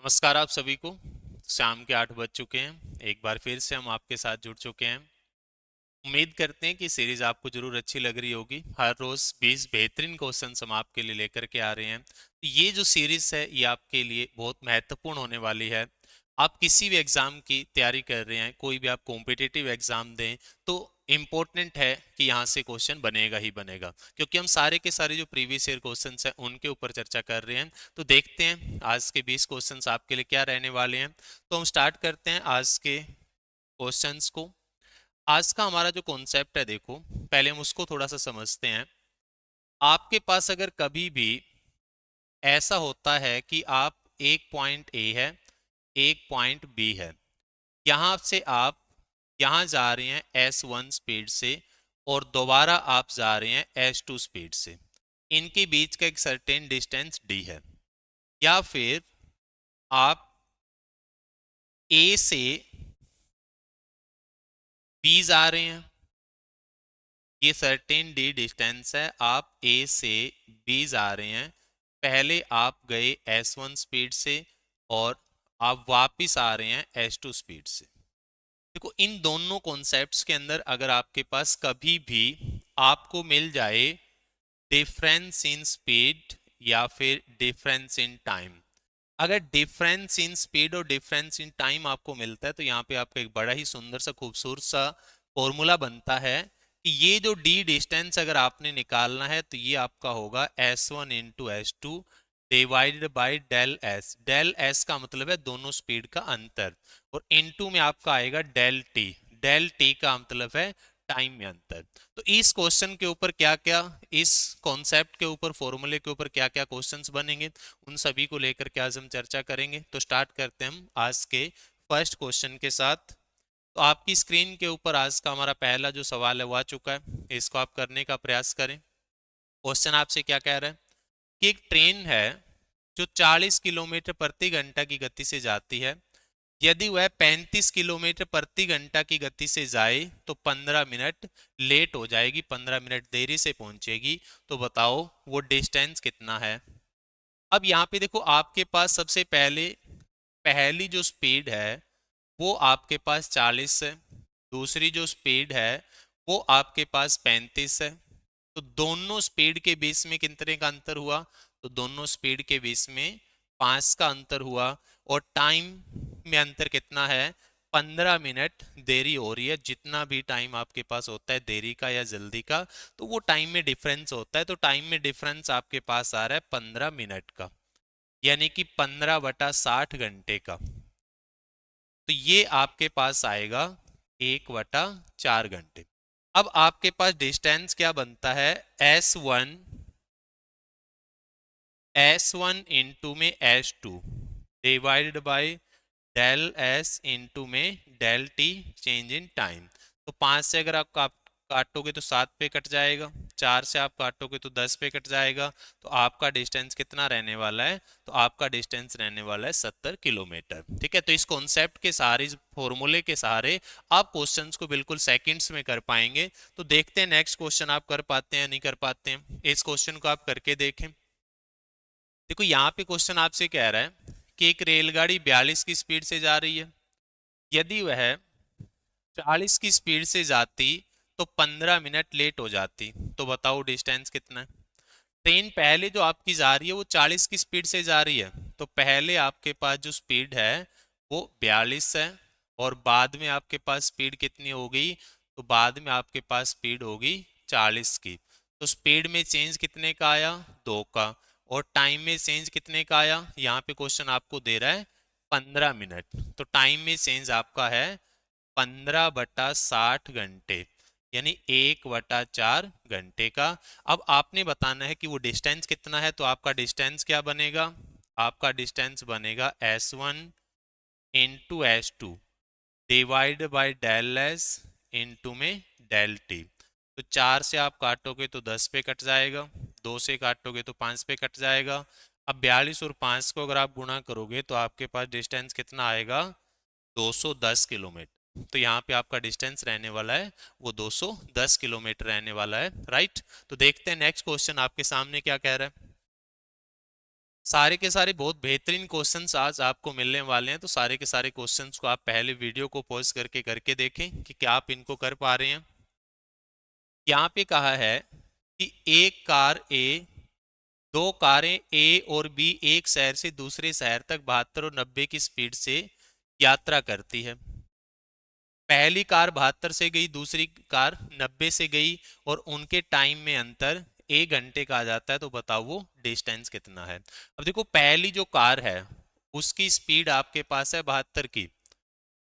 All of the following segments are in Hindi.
नमस्कार आप सभी को। शाम के 8 बज चुके हैं। एक बार फिर से हम आपके साथ जुड़ चुके हैं। उम्मीद करते हैं कि सीरीज आपको जरूर अच्छी लग रही होगी। हर रोज 20 बेहतरीन क्वेश्चंस हम आपके लिए लेकर के आ रहे हैं। तो ये जो सीरीज है ये आपके लिए बहुत महत्वपूर्ण होने वाली है। आप किसी भी एग्जाम की तैयारी कर रहे हैं, कोई भी आप कॉम्पिटिटिव एग्जाम दें, तो इम्पोर्टेंट है कि यहाँ से क्वेश्चन बनेगा ही बनेगा, क्योंकि हम सारे के सारे जो प्रीवियस ईयर क्वेश्चंस हैं उनके ऊपर चर्चा कर रहे हैं। तो देखते हैं आज के 20 क्वेश्चंस आपके लिए क्या रहने वाले हैं। तो हम स्टार्ट करते हैं आज के क्वेश्चंस को। आज का हमारा जो कॉन्सेप्ट है, देखो पहले हम उसको थोड़ा सा समझते हैं। आपके पास अगर कभी भी ऐसा होता है कि आप एक पॉइंट ए है, एक पॉइंट बी है, यहां से आप यहां जा रहे हैं S1 स्पीड से और दोबारा आप जा रहे हैं S2 स्पीड से, इनके बीच का एक सर्टेन डिस्टेंस d है। या फिर आप A से B जा रहे हैं, ये सर्टेन डी डिस्टेंस है, आप ए से बी जा रहे हैं, पहले आप गए S1 स्पीड से और आप वापिस आ रहे हैं S2 स्पीड से। देखो इन दोनों कॉन्सेप्ट्स के अंदर अगर आपके पास कभी भी आपको मिल जाए डिफरेंस इन स्पीड या फिर डिफरेंस इन टाइम, अगर डिफरेंस इन स्पीड और डिफरेंस इन टाइम आपको मिलता है तो यहाँ पे आपका एक बड़ा ही सुंदर सा खूबसूरत सा फॉर्मूला बनता है कि ये जो डी डिस्टेंस अगर आपने निकालना है तो ये आपका होगा S1 one into S2 divided by del S. Del S का मतलब है दोनों स्पीड का अंतर, और इनटू में आपका आएगा डेल टी। डेल टी का मतलब है टाइम में अंतर। तो इस क्वेश्चन के ऊपर क्या क्या, इस कॉन्सेप्ट के ऊपर, फॉर्मूले के ऊपर क्या क्या क्वेश्चंस बनेंगे, उन सभी को लेकर के आज हम चर्चा करेंगे। तो स्टार्ट करते हैं हम आज के फर्स्ट क्वेश्चन के साथ। तो आपकी स्क्रीन के ऊपर आज का हमारा पहला जो सवाल है वो आ चुका है, इसको आप करने का प्रयास करें। क्वेश्चन आपसे क्या कह रहा है कि एक ट्रेन है जो 40 किलोमीटर प्रति घंटा की गति से जाती है, यदि वह 35 किलोमीटर प्रति घंटा की गति से जाए तो 15 मिनट लेट हो जाएगी, 15 मिनट देरी से पहुंचेगी। तो बताओ वो डिस्टेंस कितना है। अब यहाँ पे देखो आपके पास सबसे पहले पहली जो स्पीड है वो आपके पास 40 है, दूसरी जो स्पीड है वो आपके पास 35 है। तो दोनों स्पीड के बीच में कितने का अंतर हुआ, तो दोनों स्पीड के बीच में 5 का अंतर हुआ। और टाइम में अंतर कितना है, 15 मिनट देरी हो रही है। जितना भी टाइम आपके पास होता है देरी का या जल्दी का, तो वो टाइम में डिफरेंस होता है। तो टाइम में डिफरेंस आपके पास आ रहा है 15 मिनट का, यानी कि 15/60 घंटे का। तो ये आपके पास आएगा 1/4 घंटे। अब आपके पास डिस्टेंस क्या बनता है, S1 इंटू में S2 divided by del S into में del T, change in time. तो 5 से अगर आप काटोगे तो 7 पे कट जाएगा, 4 से आप काटोगे तो 10 पे कट जाएगा। तो आपका डिस्टेंस कितना रहने वाला है, तो आपका डिस्टेंस रहने वाला है 70 किलोमीटर। ठीक है, तो इस कॉन्सेप्ट के सहारे, इस फॉर्मूले के सहारे आप क्वेश्चंस को बिल्कुल सेकंड्स में कर पाएंगे। तो देखते हैं नेक्स्ट क्वेश्चन आप कर पाते हैं नहीं कर पाते हैं। इस क्वेश्चन को आप करके देखें। देखो यहाँ पे क्वेश्चन आपसे कह रहा है कि एक रेलगाड़ी 42 की स्पीड से जा रही है, यदि वह 40 की स्पीड से जाती तो 15 मिनट लेट हो जाती। तो बताओ डिस्टेंस कितना है। ट्रेन पहले जो आपकी जा रही है वो 40 की स्पीड से जा रही है, तो पहले आपके पास जो स्पीड है वो 42 है, और बाद में आपके पास स्पीड कितनी हो गई, तो बाद में आपके पास स्पीड होगी 40 की। तो स्पीड में चेंज कितने का आया, 2 का। और टाइम में चेंज कितने का आया, यहाँ पे क्वेश्चन आपको दे रहा है 15 मिनट। तो टाइम में चेंज आपका है 15/60 घंटे, यानी 1/4 घंटे का। अब आपने बताना है कि वो डिस्टेंस कितना है। तो आपका डिस्टेंस क्या बनेगा, आपका डिस्टेंस बनेगा S1 into S2 divide by del S into में डेल टी। तो 4 से आप काटोगे तो 10 पे कट जाएगा, 2 से काटोगे तो 5 पे कट जाएगा। अब 42 और 5 को अगर आप गुणा करोगे तो आपके पास डिस्टेंस कितना आएगा, 210 किलोमीटर। तो यहाँ पे आपका डिस्टेंस रहने वाला है वो 210 किलोमीटर रहने वाला है। राइट, तो देखते हैं नेक्स्ट क्वेश्चन आपके सामने क्या कह रहा है। सारे के सारे बहुत बेहतरीन क्वेश्चंस आज आपको मिलने वाले हैं, तो सारे के सारे क्वेश्चंस को आप पहले वीडियो को पॉज करके देखें कि क्या आप इनको कर पा रहे हैं। यहाँ पे कहा है कि एक कार ए, दो कारें ए और बी एक शहर से दूसरे शहर तक 72 और 90 की स्पीड से यात्रा करती है। पहली कार 72 से गई, दूसरी कार 90 से गई और उनके टाइम में अंतर 1 घंटे का आ जाता है, तो बताओ वो डिस्टेंस कितना है। अब देखो, पहली जो कार है उसकी स्पीड आपके पास है 72 की,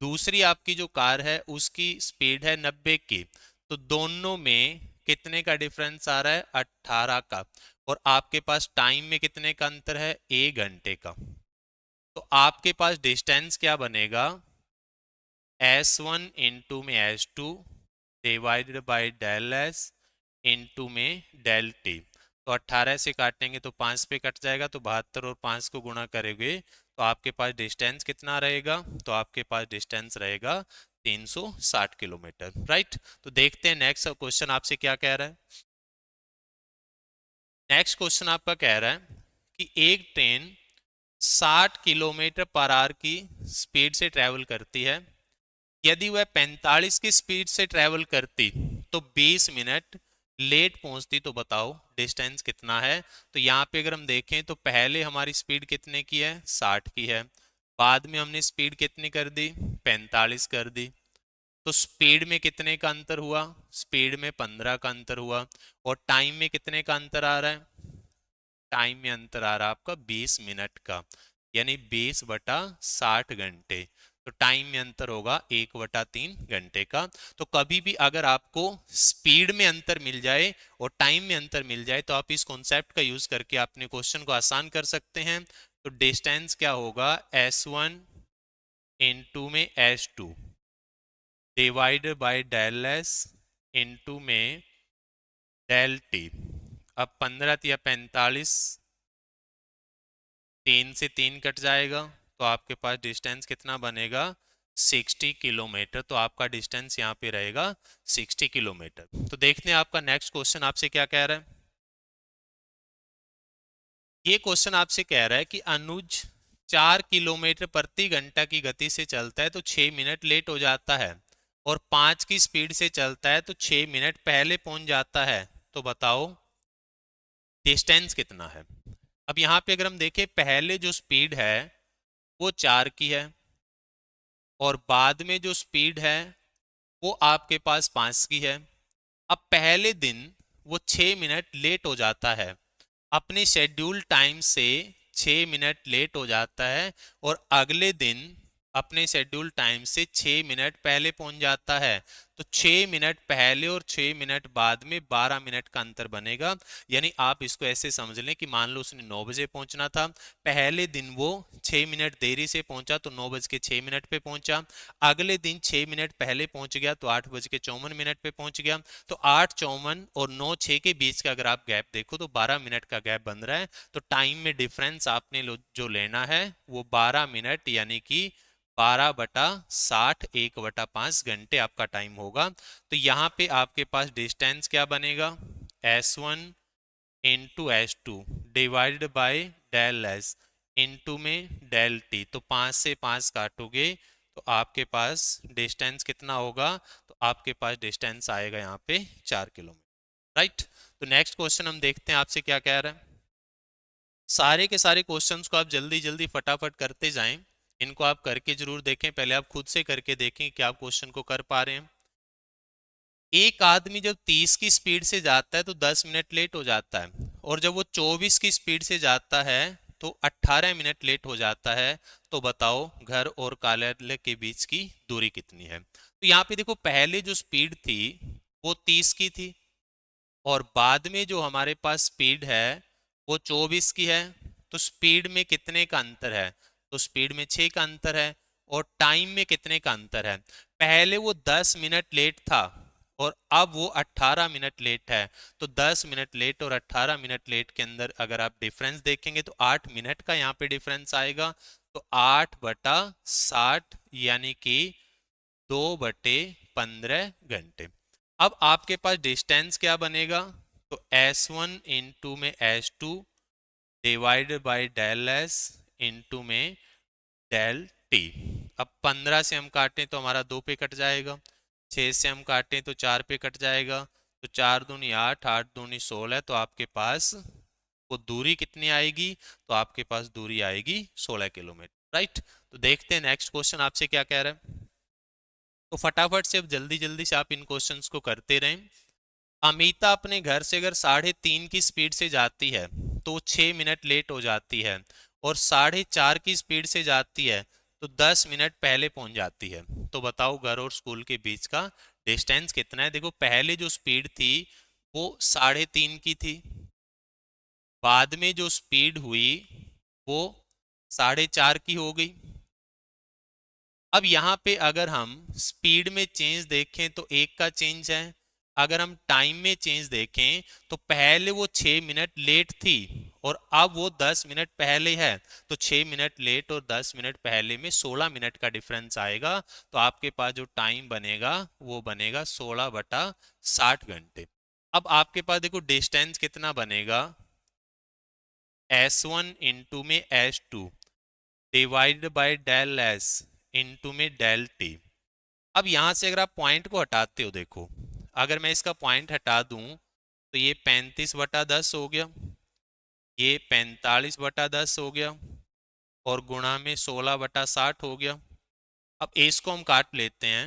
दूसरी आपकी जो कार है उसकी स्पीड है 90 की, तो दोनों में कितने का डिफरेंस आ रहा है? 18 का। और आपके पास टाइम में कितने का अंतर है? 1 घंटे का। तो आपके पास डिस्टेंस क्या बनेगा? S1 इंटू में S2 divided by del S into में डेल T। तो 18 से काटेंगे तो 5 पे कट जाएगा, तो 72 और 5 को गुणा करेंगे तो आपके पास डिस्टेंस कितना रहेगा? तो आपके पास डिस्टेंस रहेगा 360 किलोमीटर, राइट। तो देखते हैं नेक्स्ट क्वेश्चन आपसे क्या कह रहा है। नेक्स्ट क्वेश्चन आपका कह रहा है कि एक ट्रेन 60 किलोमीटर पर आवर की स्पीड से ट्रेवल करती है। यदि वह 45 की स्पीड से ट्रेवल करती तो 20 मिनट लेट पहुंचती, तो बताओ डिस्टेंस कितना है। तो यहाँ पे अगर हम देखें तो पहले हमारी स्पीड कितने की है? 60 की है। बाद में हमने स्पीड कितनी कर दी? 45 कर दी। तो स्पीड में कितने का अंतर हुआ? स्पीड में 15 का अंतर हुआ। और टाइम में कितने का अंतर आ रहा है? टाइम में अंतर आ रहा है आपका 20 मिनट का, यानी 20/60 घंटे। तो टाइम में अंतर होगा 1/3 घंटे का। तो कभी भी अगर आपको स्पीड में अंतर मिल जाए और टाइम में अंतर मिल जाए तो आप इस कॉन्सेप्ट का यूज करके अपने क्वेश्चन को आसान कर सकते हैं। तो डिस्टेंस क्या होगा? S1 इंटू में S2 divided by del S into में डेल T। अब 15 या 45, 3 से 3 कट जाएगा, तो आपके पास डिस्टेंस कितना बनेगा? 60 किलोमीटर। तो आपका डिस्टेंस यहाँ पे रहेगा 60 किलोमीटर। तो देखते हैं आपका नेक्स्ट क्वेश्चन आपसे क्या कह रहा है। ये क्वेश्चन आपसे कह रहा है कि अनुज 4 किलोमीटर प्रति घंटा की गति से चलता है तो 6 मिनट लेट हो जाता है, और 5 की स्पीड से चलता है तो 6 मिनट पहले पहुंच जाता है, तो बताओ डिस्टेंस कितना है। अब यहाँ पे अगर हम देखें, पहले जो स्पीड है वो 4 की है, और बाद में जो स्पीड है वो आपके पास 5 की है। अब पहले दिन वो 6 मिनट लेट हो जाता है, अपने शेड्यूल टाइम से 6 मिनट लेट हो जाता है, और अगले दिन अपने शेड्यूल टाइम से 6 मिनट पहले पहुंच जाता है। तो 6 मिनट पहले और 6 मिनट बाद में 12 मिनट का अंतर बनेगा। यानी आप इसको ऐसे समझ लें कि मान लो उसने 9 बजे पहुंचना था, पहले दिन वो 6 मिनट देरी से पहुंचा तो 9:06 पे पहुंचा, अगले दिन 6 मिनट पहले पहुंच गया तो 8:54 पे पहुंच गया। तो 8:54 और 9:06 के बीच का अगर आप गैप देखो तो 12 मिनट का गैप बन रहा है। तो टाइम में डिफरेंस आपने जो लेना है वो 12 मिनट, यानी कि 12/60, 1/5 घंटे आपका टाइम होगा। तो यहाँ पे आपके पास डिस्टेंस क्या बनेगा? S1 into S2 divided by del S into में डेल T। तो 5 से 5 काटोगे तो आपके पास डिस्टेंस कितना होगा? तो आपके पास डिस्टेंस आएगा यहाँ पे 4 किलोमीटर, राइट। तो नेक्स्ट क्वेश्चन हम देखते हैं आपसे क्या कह रहा है। सारे के सारे क्वेश्चंस को आप जल्दी जल्दी फटाफट करते जाएं, इनको आप करके जरूर देखें, पहले आप खुद से करके देखें कि आप क्वेश्चन को कर पा रहे हैं। एक आदमी जब 30 की स्पीड से जाता है तो 10 मिनट लेट हो जाता है, और जब वो 24 की स्पीड से जाता है तो 18 मिनट लेट हो जाता है। तो बताओ घर और कार्यालय के बीच की दूरी कितनी है। तो यहाँ पे देखो, पहले जो स्पीड थी वो 30 की थी, और बाद में जो हमारे पास स्पीड है वो 24 की है। तो स्पीड में कितने का अंतर है? तो स्पीड में 6 का अंतर है। और टाइम में कितने का अंतर है? पहले वो 10 मिनट लेट था और अब वो 18 मिनट लेट है। तो 10 मिनट लेट और 18 मिनट लेट के अंदर अगर आप डिफरेंस देखेंगे तो 8 मिनट का यहाँ पे डिफरेंस आएगा। तो 8/60 यानी कि 2/15 घंटे। अब आपके पास डिस्टेंस क्या बनेगा? तो S1 इंटू में S2 divided by del S into में डेल टी। अब 15 से हम काटें तो हमारा 2 पे कट जाएगा, 6 से हम काटें तो 4 पे कट जाएगा, तो 4 दूनी 8, 8 दूनी 16, तो आपके पास वो दूरी कितनी आएगी, तो आपके पास दूरी आएगी 16 किलोमीटर, राइट। तो देखते हैं नेक्स्ट क्वेश्चन आपसे क्या कह रहा है। तो फटाफट से अब जल्दी जल्दी से आप इन क्वेश्चंस को करते रहें। अमिता अपने घर से अगर 3.5 की स्पीड से जाती है तो 6 मिनट लेट हो जाती है, और 4.5 की स्पीड से जाती है तो 10 मिनट पहले पहुंच जाती है। तो बताओ घर और स्कूल के बीच का डिस्टेंस कितना है। देखो पहले जो स्पीड थी वो 3.5 की थी, बाद में जो स्पीड हुई वो 4.5 की हो गई। अब यहाँ पे अगर हम स्पीड में चेंज देखें तो एक का चेंज है, अगर हम टाइम में चेंज देखें तो पहले वो 6 मिनट लेट थी और अब वो 10 मिनट पहले है, तो 6 मिनट लेट और 10 मिनट पहले में 16 मिनट का डिफरेंस आएगा। तो आपके पास जो टाइम बनेगा वो बनेगा 16/60 घंटे। अब आपके पास देखो डिस्टेंस कितना बनेगा, S1 इंटू में S2 divide by del S into में डेल टी। अब यहां से अगर आप पॉइंट को हटाते हो, देखो अगर मैं इसका पॉइंट हटा दूं तो ये 35/10 हो गया, ये 45/10 हो गया, और गुणा में 16/60 हो गया। अब इसको हम काट लेते हैं,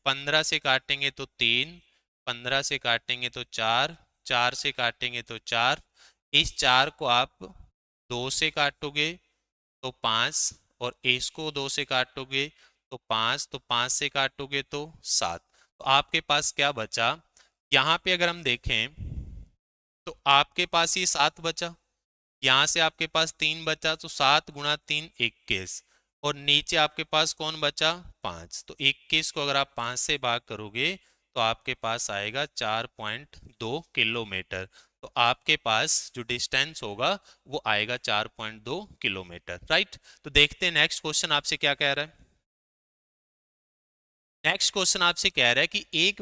15 से काटेंगे तो 3, 15 से काटेंगे तो 4, 4 से काटेंगे तो 4, इस 4 को आप 2 से काटोगे तो 5, और इसको 2 से काटोगे तो 5, तो 5 से काटोगे तो 7। तो आपके पास क्या बचा, यहाँ पे अगर हम देखें तो आपके पास ये 7 बचा, यहाँ से आपके पास 3 बचा, तो 7 × 3 21, और नीचे आपके पास कौन बचा 5, तो 21 को अगर आप 5 से भाग करोगे तो आपके पास आएगा 4.2 किलोमीटर। तो आपके पास जो डिस्टेंस होगा वो आएगा 4.2 किलोमीटर, राइट। तो देखते हैं नेक्स्ट क्वेश्चन आपसे क्या कह रहा है। नेक्स्ट क्वेश्चन आपसे कह रहा है कि एक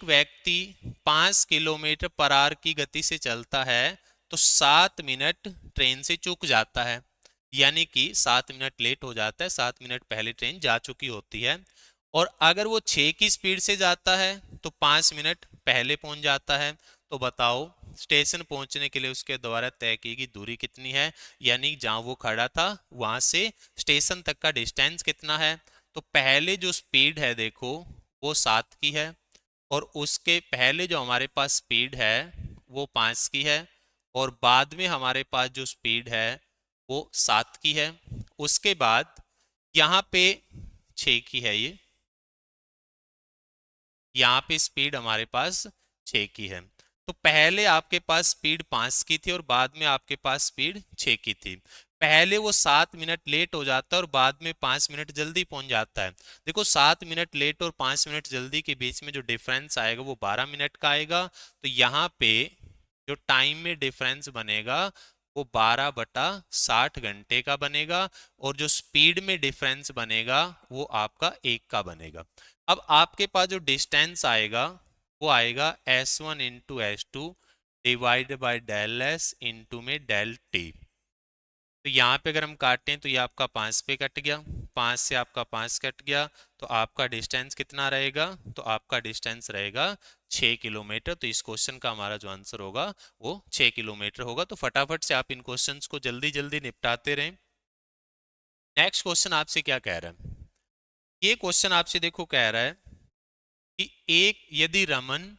व्यक्ति 5 किलोमीटर पर आवर की गति से चलता है तो 7 मिनट ट्रेन से चूक जाता है, यानी कि 7 मिनट लेट हो जाता है, 7 मिनट पहले ट्रेन जा चुकी होती है। और अगर वो 6 की स्पीड से जाता है तो 5 मिनट पहले पहुंच जाता है। तो बताओ स्टेशन पहुंचने के लिए उसके द्वारा तय की गई दूरी कितनी है, यानी जहां वो खड़ा था वहां से स्टेशन तक का डिस्टेंस कितना है। तो पहले जो स्पीड है देखो वो 7 की है, और उसके पहले जो हमारे पास स्पीड है वो 5 की है, और बाद में हमारे पास जो स्पीड है वो 7 की है। उसके बाद यहाँ पे 6 की है, ये यहाँ पे स्पीड हमारे पास 6 की है। तो पहले आपके पास स्पीड 5 की थी और बाद में आपके पास स्पीड 6 की थी। पहले वो 7 मिनट लेट हो जाता है और बाद में 5 मिनट जल्दी पहुंच जाता है। देखो 7 मिनट लेट और 5 मिनट जल्दी के बीच में जो डिफरेंस आएगा वो 12 मिनट का आएगा। तो यहाँ पे जो टाइम में डिफरेंस बनेगा वो 12/60 घंटे का बनेगा, और जो स्पीड में डिफरेंस बनेगा वो आपका 1 का बनेगा। अब आपके पास जो डिस्टेंस आएगा वो आएगा S1 into S2 divide by del S into में डेल टी। तो यहाँ पे अगर हम काटें तो ये आपका 5 पे कट गया, 5 से आपका 5 कट गया, तो आपका डिस्टेंस कितना रहेगा, तो आपका डिस्टेंस रहेगा 6 किलोमीटर। तो इस क्वेश्चन का हमारा जो आंसर होगा वो 6 किलोमीटर होगा। तो फटाफट से आप इन क्वेश्चंस को जल्दी जल्दी निपटाते रहें। नेक्स्ट क्वेश्चन आपसे क्या कह रहा है, ये क्वेश्चन आपसे देखो कह रहा है कि यदि रमन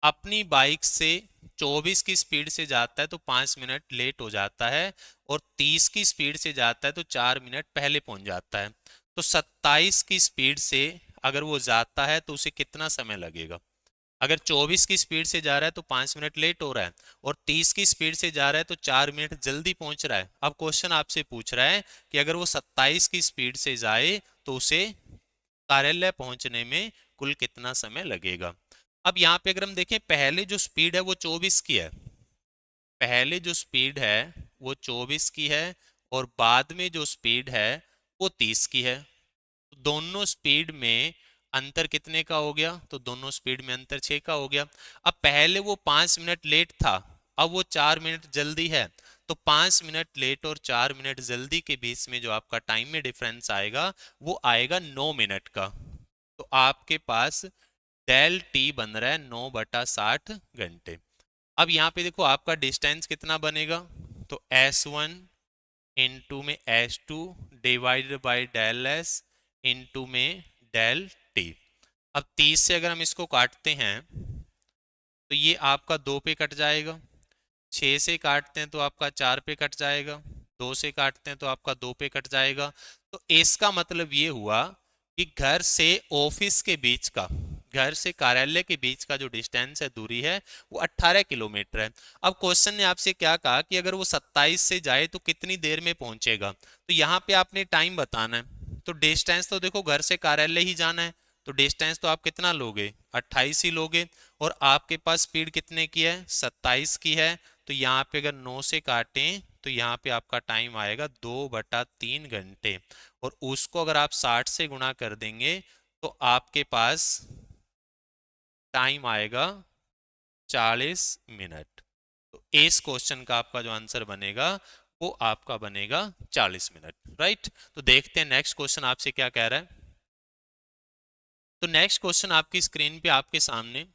अपनी बाइक से 24 की स्पीड से जाता है तो 5 मिनट लेट हो जाता है, और 30 की स्पीड से जाता है तो 4 मिनट पहले पहुंच जाता है। तो 27 की स्पीड से अगर वो जाता है तो उसे कितना समय लगेगा। अगर 24 की स्पीड से जा रहा है तो 5 मिनट लेट हो रहा है, और 30 की स्पीड से जा रहा है तो 4 मिनट जल्दी पहुंच रहा है। अब क्वेश्चन आपसे पूछ रहा है कि अगर वो 27 की स्पीड से जाए तो उसे कार्यालय पहुंचने में कुल कितना समय लगेगा। अब यहाँ पे अगर हम देखें पहले जो स्पीड है वो 24 की है, पहले जो स्पीड है वो 24 की है, और बाद में जो स्पीड है वो 30 की है। तो दोनों स्पीड में अंतर कितने का हो गया, तो दोनों स्पीड में अंतर 6 का हो गया। अब पहले वो 5 मिनट लेट था, अब वो 4 मिनट जल्दी है, तो 5 मिनट लेट और 4 मिनट जल्दी के बीच में जो आपका टाइम में डिफरेंस आएगा वो आएगा 9 मिनट का। तो आपके पास डेल टी बन रहा है 9/60 घंटे। अब यहाँ पे देखो आपका डिस्टेंस कितना बनेगा, तो S1 इंटू में S2 divided by del S into में डेल टी। अब 30 से अगर हम इसको काटते हैं तो ये आपका 2 पे कट जाएगा, 6 से काटते हैं तो आपका 4 पे कट जाएगा, 2 से काटते हैं तो आपका 2 पे कट जाएगा। तो इसका मतलब ये हुआ कि घर से ऑफिस के बीच का, घर से कार्यालय के बीच का जो डिस्टेंस है, दूरी है, वो 18 किलोमीटर है। अब क्वेश्चन ने आपसे क्या कहा कि अगर वो 27 से जाए तो कितनी देर में पहुंचेगा, तो यहाँ पे आपने टाइम बताना है। तो डिस्टेंस तो देखो घर से कार्यालय ही जाना है, तो डिस्टेंस तो आप कितना लोगे, 28 ही लोगे, और आपके पास स्पीड कितने की है, 27 की है। तो यहाँ पे अगर 9 से काटें तो यहाँ पे आपका टाइम आएगा 2/3 घंटे, और उसको अगर आप 60 से गुणा कर देंगे तो आपके पास टाइम आएगा 40 मिनट। तो इस क्वेश्चन का आपका जो आंसर बनेगा वो आपका बनेगा 40 मिनट, राइट। तो देखते हैं नेक्स्ट क्वेश्चन आपसे क्या कह रहा है। तो नेक्स्ट क्वेश्चन आपकी स्क्रीन पे आपके सामने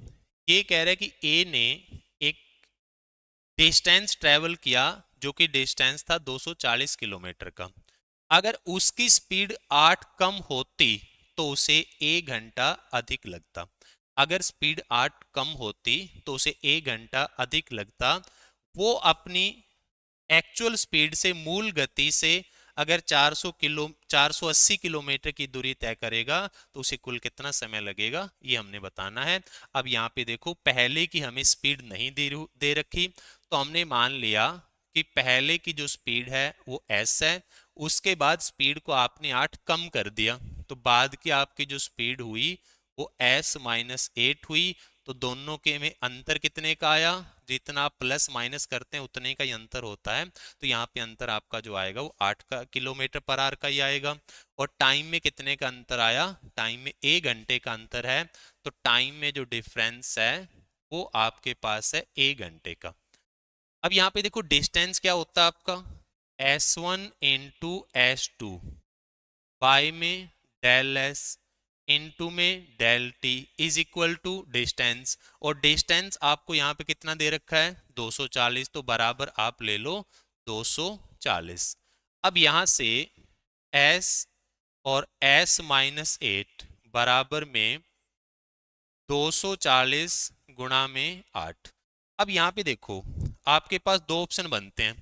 ये कह रहा है कि ए ने एक डिस्टेंस ट्रेवल किया जो कि डिस्टेंस था 240 किलोमीटर का। अगर उसकी स्पीड 8 कम होती तो उसे 1 घंटा अधिक लगता। अगर स्पीड 8 कम होती तो उसे 1 घंटा अधिक लगता। वो अपनी एक्चुअल स्पीड से, मूल गति से अगर 480 किलोमीटर की दूरी तय करेगा तो उसे कुल कितना समय लगेगा, ये हमने बताना है। अब यहाँ पे देखो पहले की हमें स्पीड नहीं दे रखी, तो हमने मान लिया कि पहले की जो स्पीड है वो s है, उसके बाद स्पीड को आपने 8 कम कर दिया, तो बाद की आपकी जो स्पीड हुई वो s-8 हुई। तो दोनों के में अंतर कितने का आया, जितना आप प्लस माइनस करते हैं उतने का ही अंतर होता है। तो यहाँ पे अंतर आपका जो आएगा वो 8 किलोमीटर पर आवर का ही आएगा। और टाइम में कितने का अंतर आया, टाइम में 1 घंटे का अंतर है। तो टाइम में जो डिफरेंस है वो आपके पास है 1 घंटे का। अब यहाँ पे देखो डिस्टेंस क्या होता है आपका, S1 इंटू S2 बाय में डेल एस इंटू में del T is equal to distance. और डिस्टेंस आपको यहाँ पे कितना दे रखा है, 240, तो बराबर आप ले लो 240। अब यहाँ से s और s-8 बराबर में 240 गुणा में 8। अब यहाँ पे देखो आपके पास दो ऑप्शन बनते हैं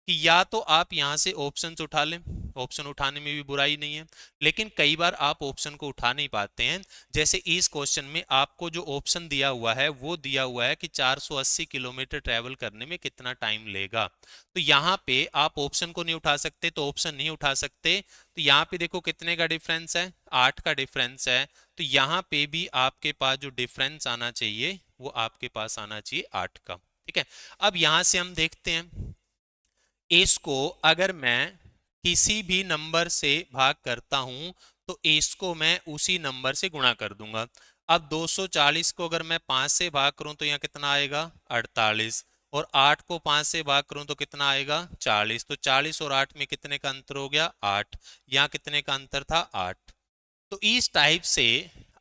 कि या तो आप यहां से ऑप्शन उठा लें, ऑप्शन उठाने में भी बुराई नहीं है, लेकिन कई बार आप ऑप्शन को उठा नहीं पाते हैं। जैसे इस क्वेश्चन में आपको जो ऑप्शन दिया हुआ है वो दिया हुआ है कि 480 किलोमीटर ट्रेवल करने में कितना टाइम लेगा। तो यहाँ पे आप ऑप्शन को नहीं उठा सकते, तो ऑप्शन नहीं उठा सकते। तो यहाँ पे देखो कितने का डिफरेंस है, 8 का डिफरेंस है। तो यहाँ पे भी आपके पास जो डिफरेंस आना चाहिए वो आपके पास आना चाहिए 8 का, ठीक है। अब यहां से हम देखते हैं इसको, अगर मैं किसी भी नंबर से भाग करता हूं तो इसको मैं उसी नंबर से गुणा कर दूंगा। अब 240 को अगर मैं 5 से भाग करूं तो यहाँ कितना आएगा 48, और 8 को 5 से भाग करूं तो कितना आएगा 40। तो 40 और 8 में कितने का अंतर हो गया 8, यहाँ कितने का अंतर था 8। तो इस टाइप से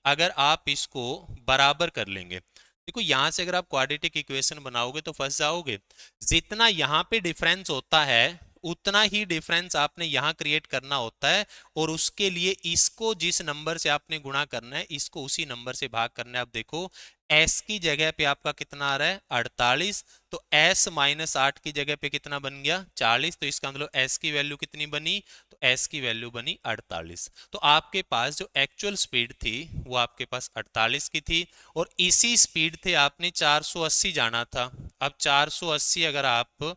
अगर आप इसको बराबर कर लेंगे, देखो यहां से अगर आप क्वाड्रेटिक इक्वेशन बनाओगे तो फंस जाओगे। जितना यहां पे डिफरेंस होता है उतना ही डिफरेंस आपने यहां क्रिएट करना होता है, और उसके लिए इसको जिस नंबर से आपने गुणा करना है इसको उसी नंबर से भाग करना है। अब देखो s की जगह पे आपका कितना आ रहा है 48, तो s-8 की जगह पे कितना बन गया 40। तो इसका मतलब s की वैल्यू कितनी बनी, तो s की वैल्यू बनी 48। तो आपके पास जो एक्चुअल स्पीड थी वो आपके पास 48 की थी, और इसी स्पीड थे आपने 480 जाना था। अब 480 अगर आप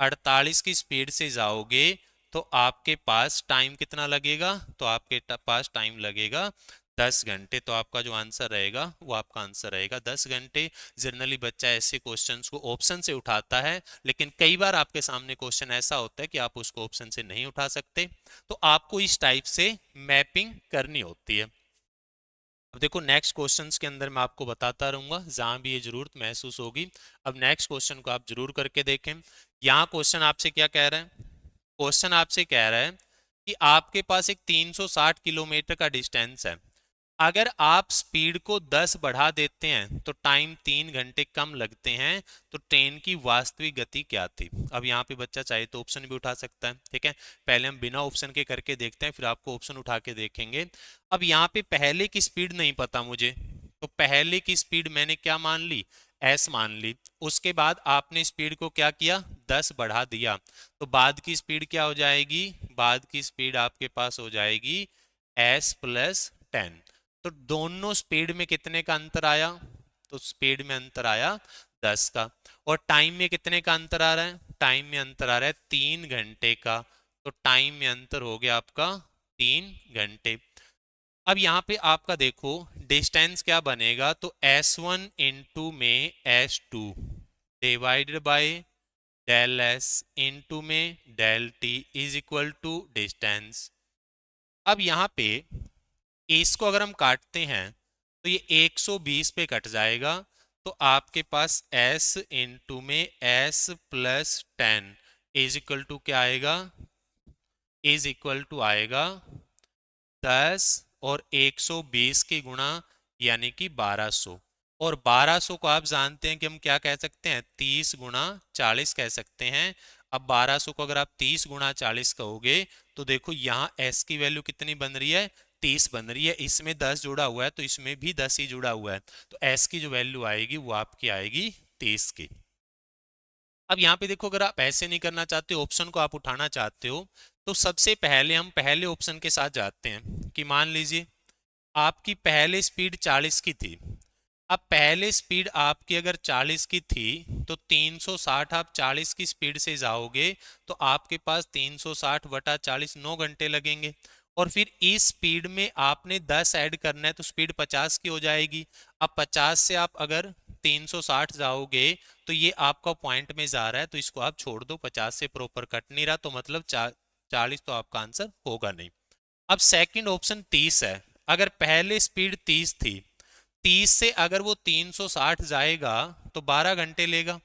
48 की स्पीड से जाओगे तो आपके पास टाइम कितना लगेगा, तो आपके पास टाइम लगेगा 10 घंटे। तो आपका जो आंसर रहेगा वो आपका आंसर रहेगा 10 घंटे। जनरली बच्चा ऐसे क्वेश्चंस को ऑप्शन से उठाता है, लेकिन कई बार आपके सामने क्वेश्चन ऐसा होता है कि आप उसको ऑप्शन से नहीं उठा सकते, तो आपको इस टाइप से मैपिंग करनी होती है। अब देखो नेक्स्ट क्वेश्चंस के अंदर मैं आपको बताता रहूंगा जहां भी ये जरूरत महसूस होगी। अब नेक्स्ट क्वेश्चन को आप जरूर करके देखें। यहाँ क्वेश्चन आपसे क्या कह रहा है? क्वेश्चन आपसे कह रहा है कि आपके पास एक 360 किलोमीटर का डिस्टेंस है। अगर आप स्पीड को 10 बढ़ा देते हैं तो टाइम 3 घंटे कम लगते हैं। तो ट्रेन की वास्तविक गति क्या थी? अब यहाँ पे बच्चा चाहे तो ऑप्शन भी उठा सकता है, ठीक है। पहले हम बिना ऑप्शन के करके देखते हैं, फिर आपको ऑप्शन उठा के देखेंगे। अब यहाँ पे पहले की स्पीड नहीं पता मुझे, तो पहले की स्पीड मैंने क्या मान ली? एस मान ली। उसके बाद आपने स्पीड को क्या किया? 10 बढ़ा दिया। तो बाद की स्पीड क्या हो जाएगी? बाद की स्पीड आपके पास हो जाएगी s+10। तो दोनों स्पीड में कितने का अंतर आया? तो स्पीड में अंतर आया 10 का। और टाइम में कितने का अंतर आ रहा है? टाइम में अंतर आ रहा है 3 घंटे का। तो टाइम में अंतर हो गया आपका 3 घंटे। अब यहाँ पे आपका देखो डिस्टेंस क्या बनेगा, तो S1 इंटू में S2 divided by del S into में del T is equal to distance. अब यहाँ पे इसको अगर हम काटते हैं तो ये 120 पे कट जाएगा। तो आपके पास S इंटू में S+10 इज इक्वल टू क्या आएगा? इज इक्वल टू आएगा 10 और 120 की गुणा यानी कि 1200। और 1200 को आप जानते हैं कि हम क्या कह सकते हैं? 30 गुणा 40 कह सकते हैं। अब 1200 को अगर आप 30 गुणा 40 कहोगे तो देखो यहाँ s की वैल्यू कितनी बन रही है? 30 बन रही है। इसमें 10 जुड़ा हुआ है तो इसमें भी 10 ही जुड़ा हुआ है। तो s की जो वैल्यू आएगी वो आपकी आएगी 30 की। अब यहाँ पे देखो अगर आप ऐसे नहीं करना चाहते, ऑप्शन को आप उठाना चाहते हो, तो सबसे पहले हम पहले ऑप्शन के साथ जाते हैं कि मान लीजिए आपकी पहले स्पीड 40 की थी। अब पहले स्पीड आपकी अगर 40 की थी तो 360 आप 40 की स्पीड से जाओगे तो आपके पास 360 बटा 40 9 घंटे लगेंगे। और फिर इस स्पीड में आपने 10 ऐड करना है तो स्पीड 50 की हो जाएगी। अब 50 से आप अगर 360 जाओगे तो ये आपका पॉइंट में जा रहा है तो इसको आप छोड़ दो, 50 से प्रॉपर कट नहीं रहा, तो मतलब 40 तो आपका आंसर होगा नहीं। अब सेकंड ऑप्शन 30 है। अगर पहले स्पीड 30 थी, 30 से अगर वो 360 जाएगा तो 12 घंटे लेगा।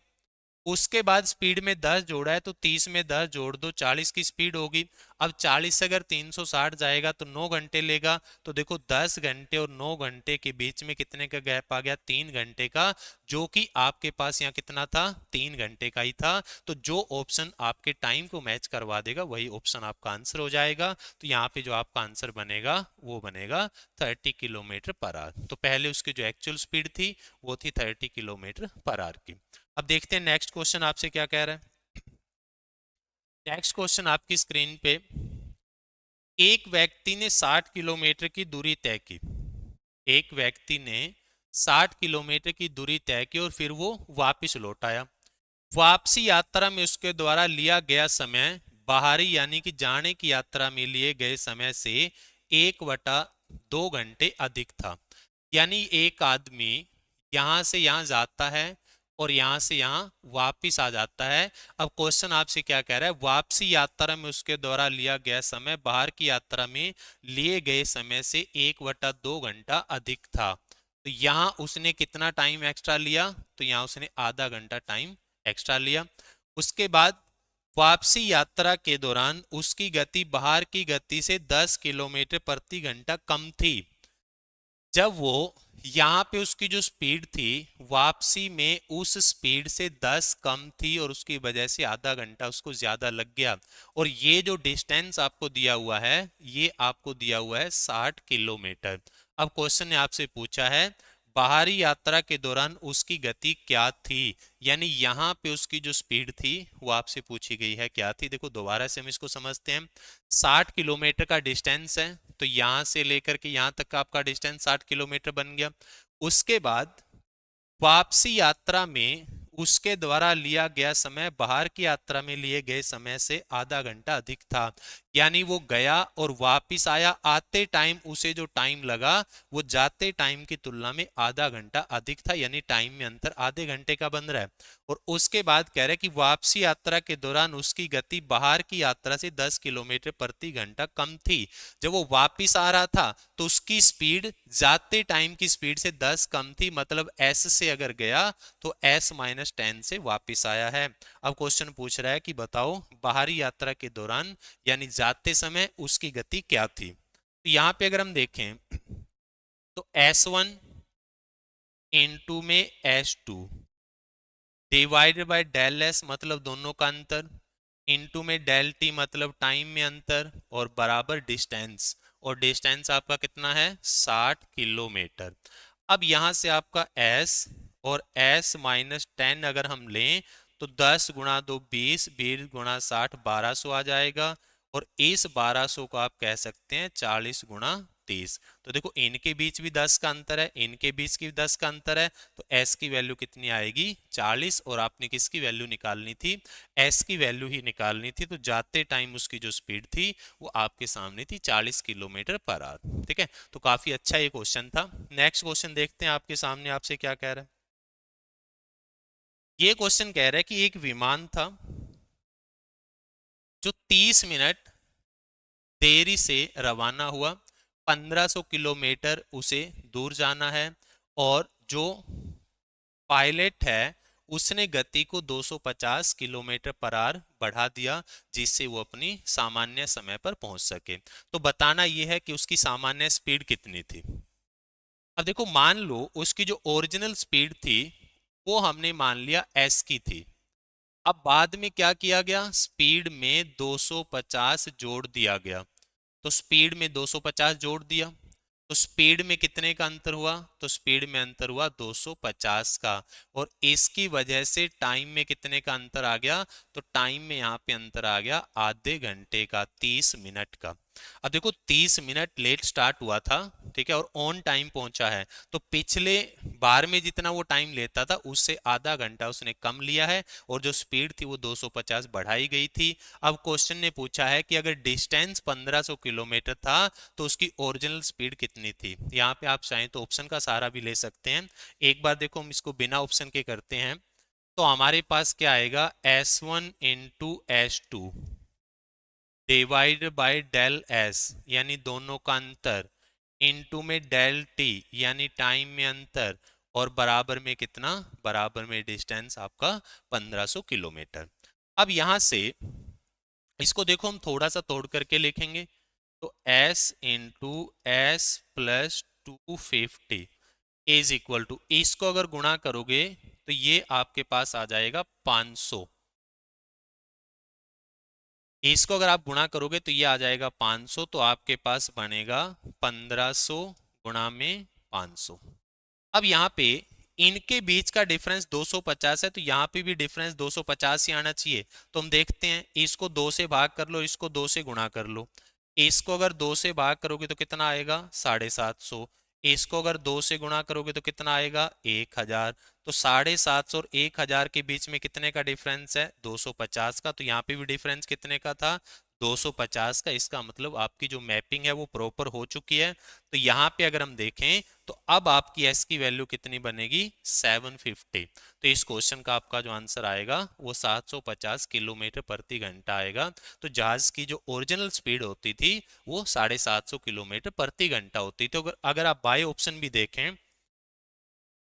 उसके बाद स्पीड में 10 जोड़ा है तो 30 में 10 जोड़ दो, 40 की स्पीड होगी। अब 40 से अगर 360 जाएगा तो 9 घंटे लेगा। तो देखो 10 घंटे और 9 घंटे के बीच में कितने का गैप आ गया? 3 घंटे का, जो कि आपके पास यहाँ कितना था? 3 घंटे का ही था। तो जो ऑप्शन आपके टाइम को मैच करवा देगा वही ऑप्शन आपका आंसर हो जाएगा। तो यहाँ पे जो आपका आंसर बनेगा वो बनेगा 30 किलोमीटर पर आवर। तो पहले उसकी जो एक्चुअल स्पीड थी वो थी 30 किलोमीटर पर आवर की। अब देखते हैं नेक्स्ट क्वेश्चन आपसे क्या कह रहा है। नेक्स्ट क्वेश्चन आपकी स्क्रीन पे, एक व्यक्ति ने 60 किलोमीटर की दूरी तय की। एक व्यक्ति ने 60 किलोमीटर की दूरी तय की और फिर वो वापस लौट आया। वापसी यात्रा में उसके द्वारा लिया गया समय बाहरी यानी कि जाने की यात्रा में लिए गए समय से 1/2 घंटे अधिक था। यानी एक आदमी यहां से यहां जाता है और यहां से यहां वापिस आ जाता है। अब क्वेश्चन आपसे क्या कह रहा है? वापसी यात्रा में उसके द्वारा लिया गया समय बाहर की यात्रा में लिए गए समय से 1/2 घंटा अधिक था। तो यहां उसने कितना टाइम एक्स्ट्रा लिया? तो यहां उसने आधा घंटा टाइम एक्स्ट्रा लिया। उसके बाद वापसी यात्रा के दौरान उसकी गति बाहर की गति से 10 किलोमीटर प्रति घंटा कम थी। जब वो यहाँ पे उसकी जो स्पीड थी वापसी में उस स्पीड से 10 कम थी और उसकी वजह से आधा घंटा उसको ज्यादा लग गया। और ये जो डिस्टेंस आपको दिया हुआ है ये आपको दिया हुआ है 60 किलोमीटर। अब क्वेश्चन ने आपसे पूछा है बाहरी यात्रा के दौरान उसकी गति क्या थी, यानी यहाँ पे उसकी जो स्पीड थी वो आपसे पूछी गई है क्या थी। देखो दोबारा से हम इसको समझते हैं। 60 किलोमीटर का डिस्टेंस है तो यहां से लेकर के यहां तक का आपका डिस्टेंस 60 किलोमीटर बन गया। उसके बाद वापसी यात्रा में उसके द्वारा लिया गया समय बाहर की यात्रा में लिए गए समय से आधा घंटा अधिक था। यानी वो गया और वापिस आया, आते टाइम उसे जो टाइम लगा वो जाते टाइम की तुलना में आधा घंटा अधिक था, यानी टाइम में अंतर आधे घंटे का बन रहा है। और उसके बाद कह रहा है कि वापसी यात्रा के दौरान उसकी गति बाहर की यात्रा से 10 किलोमीटर प्रति घंटा कम थी। जब वो वापिस आ रहा था तो उसकी स्पीड जाते टाइम की स्पीड से 10 कम थी, मतलब एस से अगर गया तो एस माइनस 10 से वापिस आया है। अब क्वेश्चन पूछ रहा है कि बताओ बाहरी यात्रा के दौरान यानी जाते समय उसकी गति क्या थी। तो यहां पे अगर हम देखें तो S1 इंटू में S2 divided by del S मतलब दोनों का अंतर, इनटू में डेल टी मतलब टाइम में अंतर, और बराबर डिस्टेंस, और डिस्टेंस आपका कितना है 60 किलोमीटर। अब यहां से आपका s और s माइनस 10 अगर हम लें तो 10 गुणा 2 20, 20 गुणा 60 1200 आ जाएगा, और इस 1200 को आप कह सकते हैं 40 गुणा 30। तो देखो इनके बीच भी 10 का अंतर है, इनके बीच की भी 10 का अंतर है, तो s की वैल्यू कितनी आएगी 40, और आपने किसकी वैल्यू निकालनी थी s की वैल्यू ही निकालनी थी। तो जाते टाइम उसकी जो स्पीड थी वो आपके सामने थी 40 किलोमीटर पर आवर। ठीक है, तो काफी अच्छा ये क्वेश्चन था। नेक्स्ट क्वेश्चन देखते हैं आपके सामने आपसे क्या कह रहा है। ये क्वेश्चन कह रहा है कि एक विमान था जो 30 मिनट देरी से रवाना हुआ, 1500 किलोमीटर उसे दूर जाना है, और जो पायलट है उसने गति को 250 किलोमीटर पर आवर बढ़ा दिया, जिससे वो अपनी सामान्य समय पर पहुंच सके। तो बताना यह है कि उसकी सामान्य स्पीड कितनी थी। अब देखो मान लो उसकी जो ओरिजिनल स्पीड थी वो हमने मान लिया एस की थी। अब बाद में क्या किया गया, स्पीड में 250 जोड़ दिया गया। तो स्पीड में 250 जोड़ दिया तो स्पीड में कितने का अंतर हुआ, तो स्पीड में अंतर हुआ 250 का, और इसकी वजह से टाइम में कितने का अंतर आ गया, तो टाइम में यहाँ पे अंतर आ गया आधे घंटे का, 30 मिनट का। अब देखो 30 मिनट लेट स्टार्ट हुआ था, ठीक है, और ऑन टाइम पहुंचा है, तो पिछले बार में जितना वो टाइम लेता था उससे आधा घंटा उसने कम लिया है, और जो स्पीड थी वो 250 बढ़ाई गई थी। अब क्वेश्चन ने पूछा है कि अगर डिस्टेंस 1500 किलोमीटर था तो उसकी ओरिजिनल स्पीड कितनी थी। यहाँ पे आप चाहें तो ऑप्शन का सहारा भी ले सकते हैं। एक बार देखो हम इसको बिना ऑप्शन के करते हैं, तो हमारे पास क्या आएगा S1 one into S2 divide by del S यानी दोनों का अंतर, इनटू में डेल टी यानी टाइम में अंतर, और बराबर में कितना, बराबर में डिस्टेंस आपका 1500 किलोमीटर। अब यहां से इसको देखो हम थोड़ा सा तोड़ करके लिखेंगे, तो s into S plus 250 is equal to, इसको अगर गुणा करोगे तो ये आपके पास आ जाएगा 500। इसको अगर आप गुणा करोगे तो ये आ जाएगा 500, तो आपके पास बनेगा 1500 गुणा में 500। अब यहाँ पे इनके बीच का डिफरेंस 250 है, तो यहाँ पे भी डिफरेंस 250 ही आना चाहिए। तो हम देखते हैं, इसको 2 से भाग कर लो, इसको 2 से गुणा कर लो। इसको अगर 2 से भाग करोगे तो कितना आएगा 750, इसको अगर 2 से गुणा करोगे तो कितना आएगा 1000। तो 750 और 1000 के बीच में कितने का डिफरेंस है 250 का, तो यहाँ पे भी डिफरेंस कितने का था 250 का। इसका मतलब आपकी जो मैपिंग है वो प्रॉपर हो चुकी है। तो यहाँ पे अगर हम देखें तो अब आपकी एस की वैल्यू कितनी बनेगी 750। तो इस क्वेश्चन का आपका जो आंसर आएगा वो 750 किलोमीटर प्रति घंटा आएगा। तो जहाज की जो ओरिजिनल स्पीड होती थी वो 750 किलोमीटर प्रति घंटा होती थी। अगर आप बाय ऑप्शन भी देखें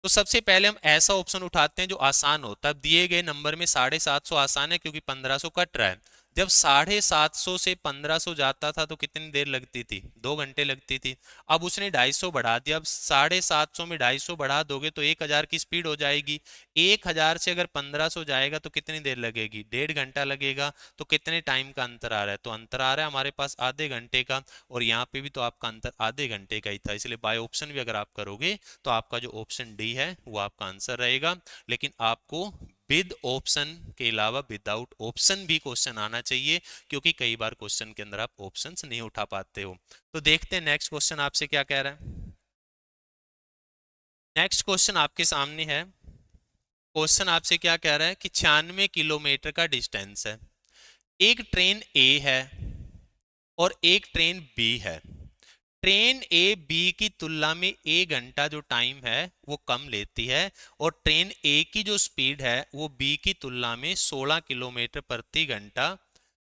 तो सबसे पहले हम ऐसा ऑप्शन उठाते हैं जो आसान होता है। दिए गए नंबर में 750 आसान है क्योंकि 1500 कट रहा है। जब 750 से 1500 जाता था तो कितनी देर लगती थी 2 घंटे लगती थी। अब उसने 250 बढ़ा दिया, अब 750 में 250 बढ़ा दोगे तो 1000 की स्पीड हो जाएगी। 1000 से अगर 1500 जाएगा तो कितनी देर लगेगी 1.5 घंटा लगेगा। तो कितने टाइम का अंतर आ रहा है, तो अंतर आ रहा है हमारे पास आधे घंटे का, और यहाँ पे भी तो आपका अंतर आधे घंटे का ही था, इसलिए बाय ऑप्शन भी अगर आप करोगे तो आपका जो ऑप्शन डी है वो आपका आंसर रहेगा। लेकिन आपको विद ऑप्शन के अलावा विदाउट ऑप्शन भी क्वेश्चन आना चाहिए, क्योंकि कई बार क्वेश्चन के अंदर आप ऑप्शंस नहीं उठा पाते हो। तो देखते हैं नेक्स्ट क्वेश्चन आपसे क्या कह रहा है। नेक्स्ट क्वेश्चन आपके सामने है। क्वेश्चन आपसे क्या कह रहा है कि 96 किलोमीटर का डिस्टेंस है, एक ट्रेन ए है और एक ट्रेन बी है। ट्रेन ए बी की तुलना में 1 घंटा जो टाइम है वो कम लेती है, और ट्रेन ए की जो स्पीड है वो बी की तुलना में 16 किलोमीटर प्रति घंटा।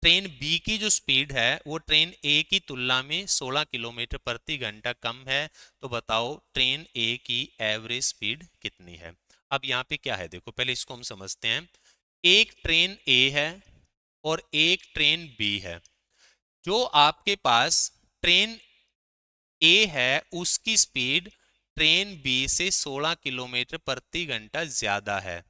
ट्रेन बी की जो स्पीड है वो ट्रेन ए की तुलना में 16 किलोमीटर प्रति घंटा कम है। तो बताओ ट्रेन ए की एवरेज स्पीड कितनी है। अब यहाँ पे क्या है, देखो पहले इसको हम समझते हैं। एक ट्रेन ए है और एक ट्रेन बी है। जो आपके पास ट्रेन ए है उसकी स्पीड ट्रेन बी से 16 किलोमीटर प्रति घंटा ज्यादा है।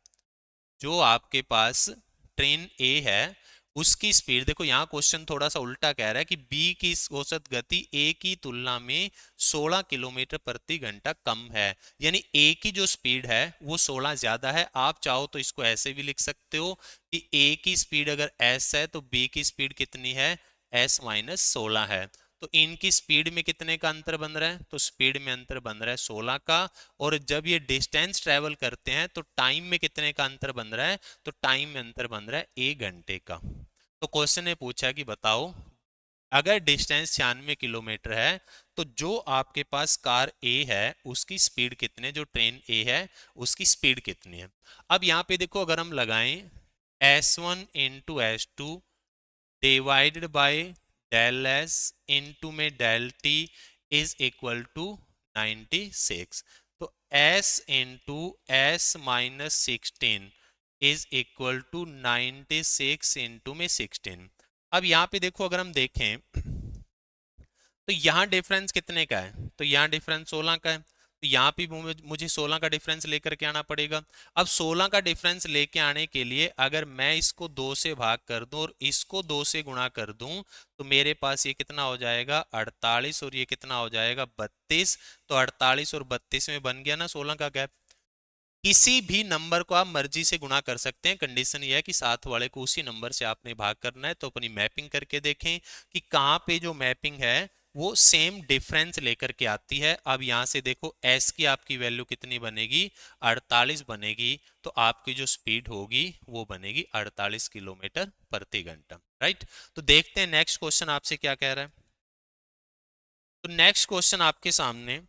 जो आपके पास ट्रेन ए है उसकी स्पीड, देखो यहाँ क्वेश्चन थोड़ा सा उल्टा कह रहा है कि बी की औसत गति ए की तुलना में 16 किलोमीटर प्रति घंटा कम है, यानी ए की जो स्पीड है वो 16 ज्यादा है। आप चाहो तो इसको ऐसे भी लिख सकते हो कि ए की स्पीड अगर एस है तो बी की स्पीड कितनी है, एस माइनस 16 है। तो इनकी स्पीड में कितने का अंतर बन रहा है, तो स्पीड में अंतर बन रहा है 16 का। और जब ये डिस्टेंस ट्रेवल करते हैं तो टाइम में कितने का अंतर बन रहा है, तो टाइम में अंतर बन रहा है 1 घंटे का। तो क्वेश्चन ने पूछा कि बताओ अगर डिस्टेंस 96 किलोमीटर है तो जो आपके पास कार ए है उसकी स्पीड कितनी है, जो ट्रेन ए है उसकी स्पीड कितनी है। अब यहाँ पे देखो अगर हम लगाएं S1 into S2 divided by del S into में del T is equal to 96। तो s into S minus 16 is equal to 96 into में 16। अब यहाँ पे देखो अगर हम देखें तो यहाँ डिफरेंस कितने का है, तो यहाँ डिफरेंस 16 का है। तो यहाँ पे मुझे 16 का डिफरेंस लेकर के आना पड़ेगा। अब 16 का डिफरेंस लेके आने के लिए अगर मैं इसको 2 से भाग कर दूं और इसको 2 से गुणा कर दूं तो मेरे पास ये कितना हो जाएगा 48, और ये कितना हो जाएगा 32। तो 48 और 32 में बन गया ना 16 का गैप। किसी भी नंबर को आप मर्जी से गुणा कर सकते हैं, कंडीशन ये है कि साथ वाले को उसी नंबर से आपने भाग करना है। तो अपनी मैपिंग करके देखें कि कहाँ पे जो मैपिंग है वो सेम डिफरेंस लेकर के आती है। अब यहां से देखो s की आपकी वैल्यू कितनी बनेगी 48 बनेगी, तो आपकी जो स्पीड होगी वो बनेगी 48 किलोमीटर प्रति घंटा। राइट, तो देखते हैं नेक्स्ट क्वेश्चन आपसे क्या कह रहा है। तो नेक्स्ट क्वेश्चन आपके सामने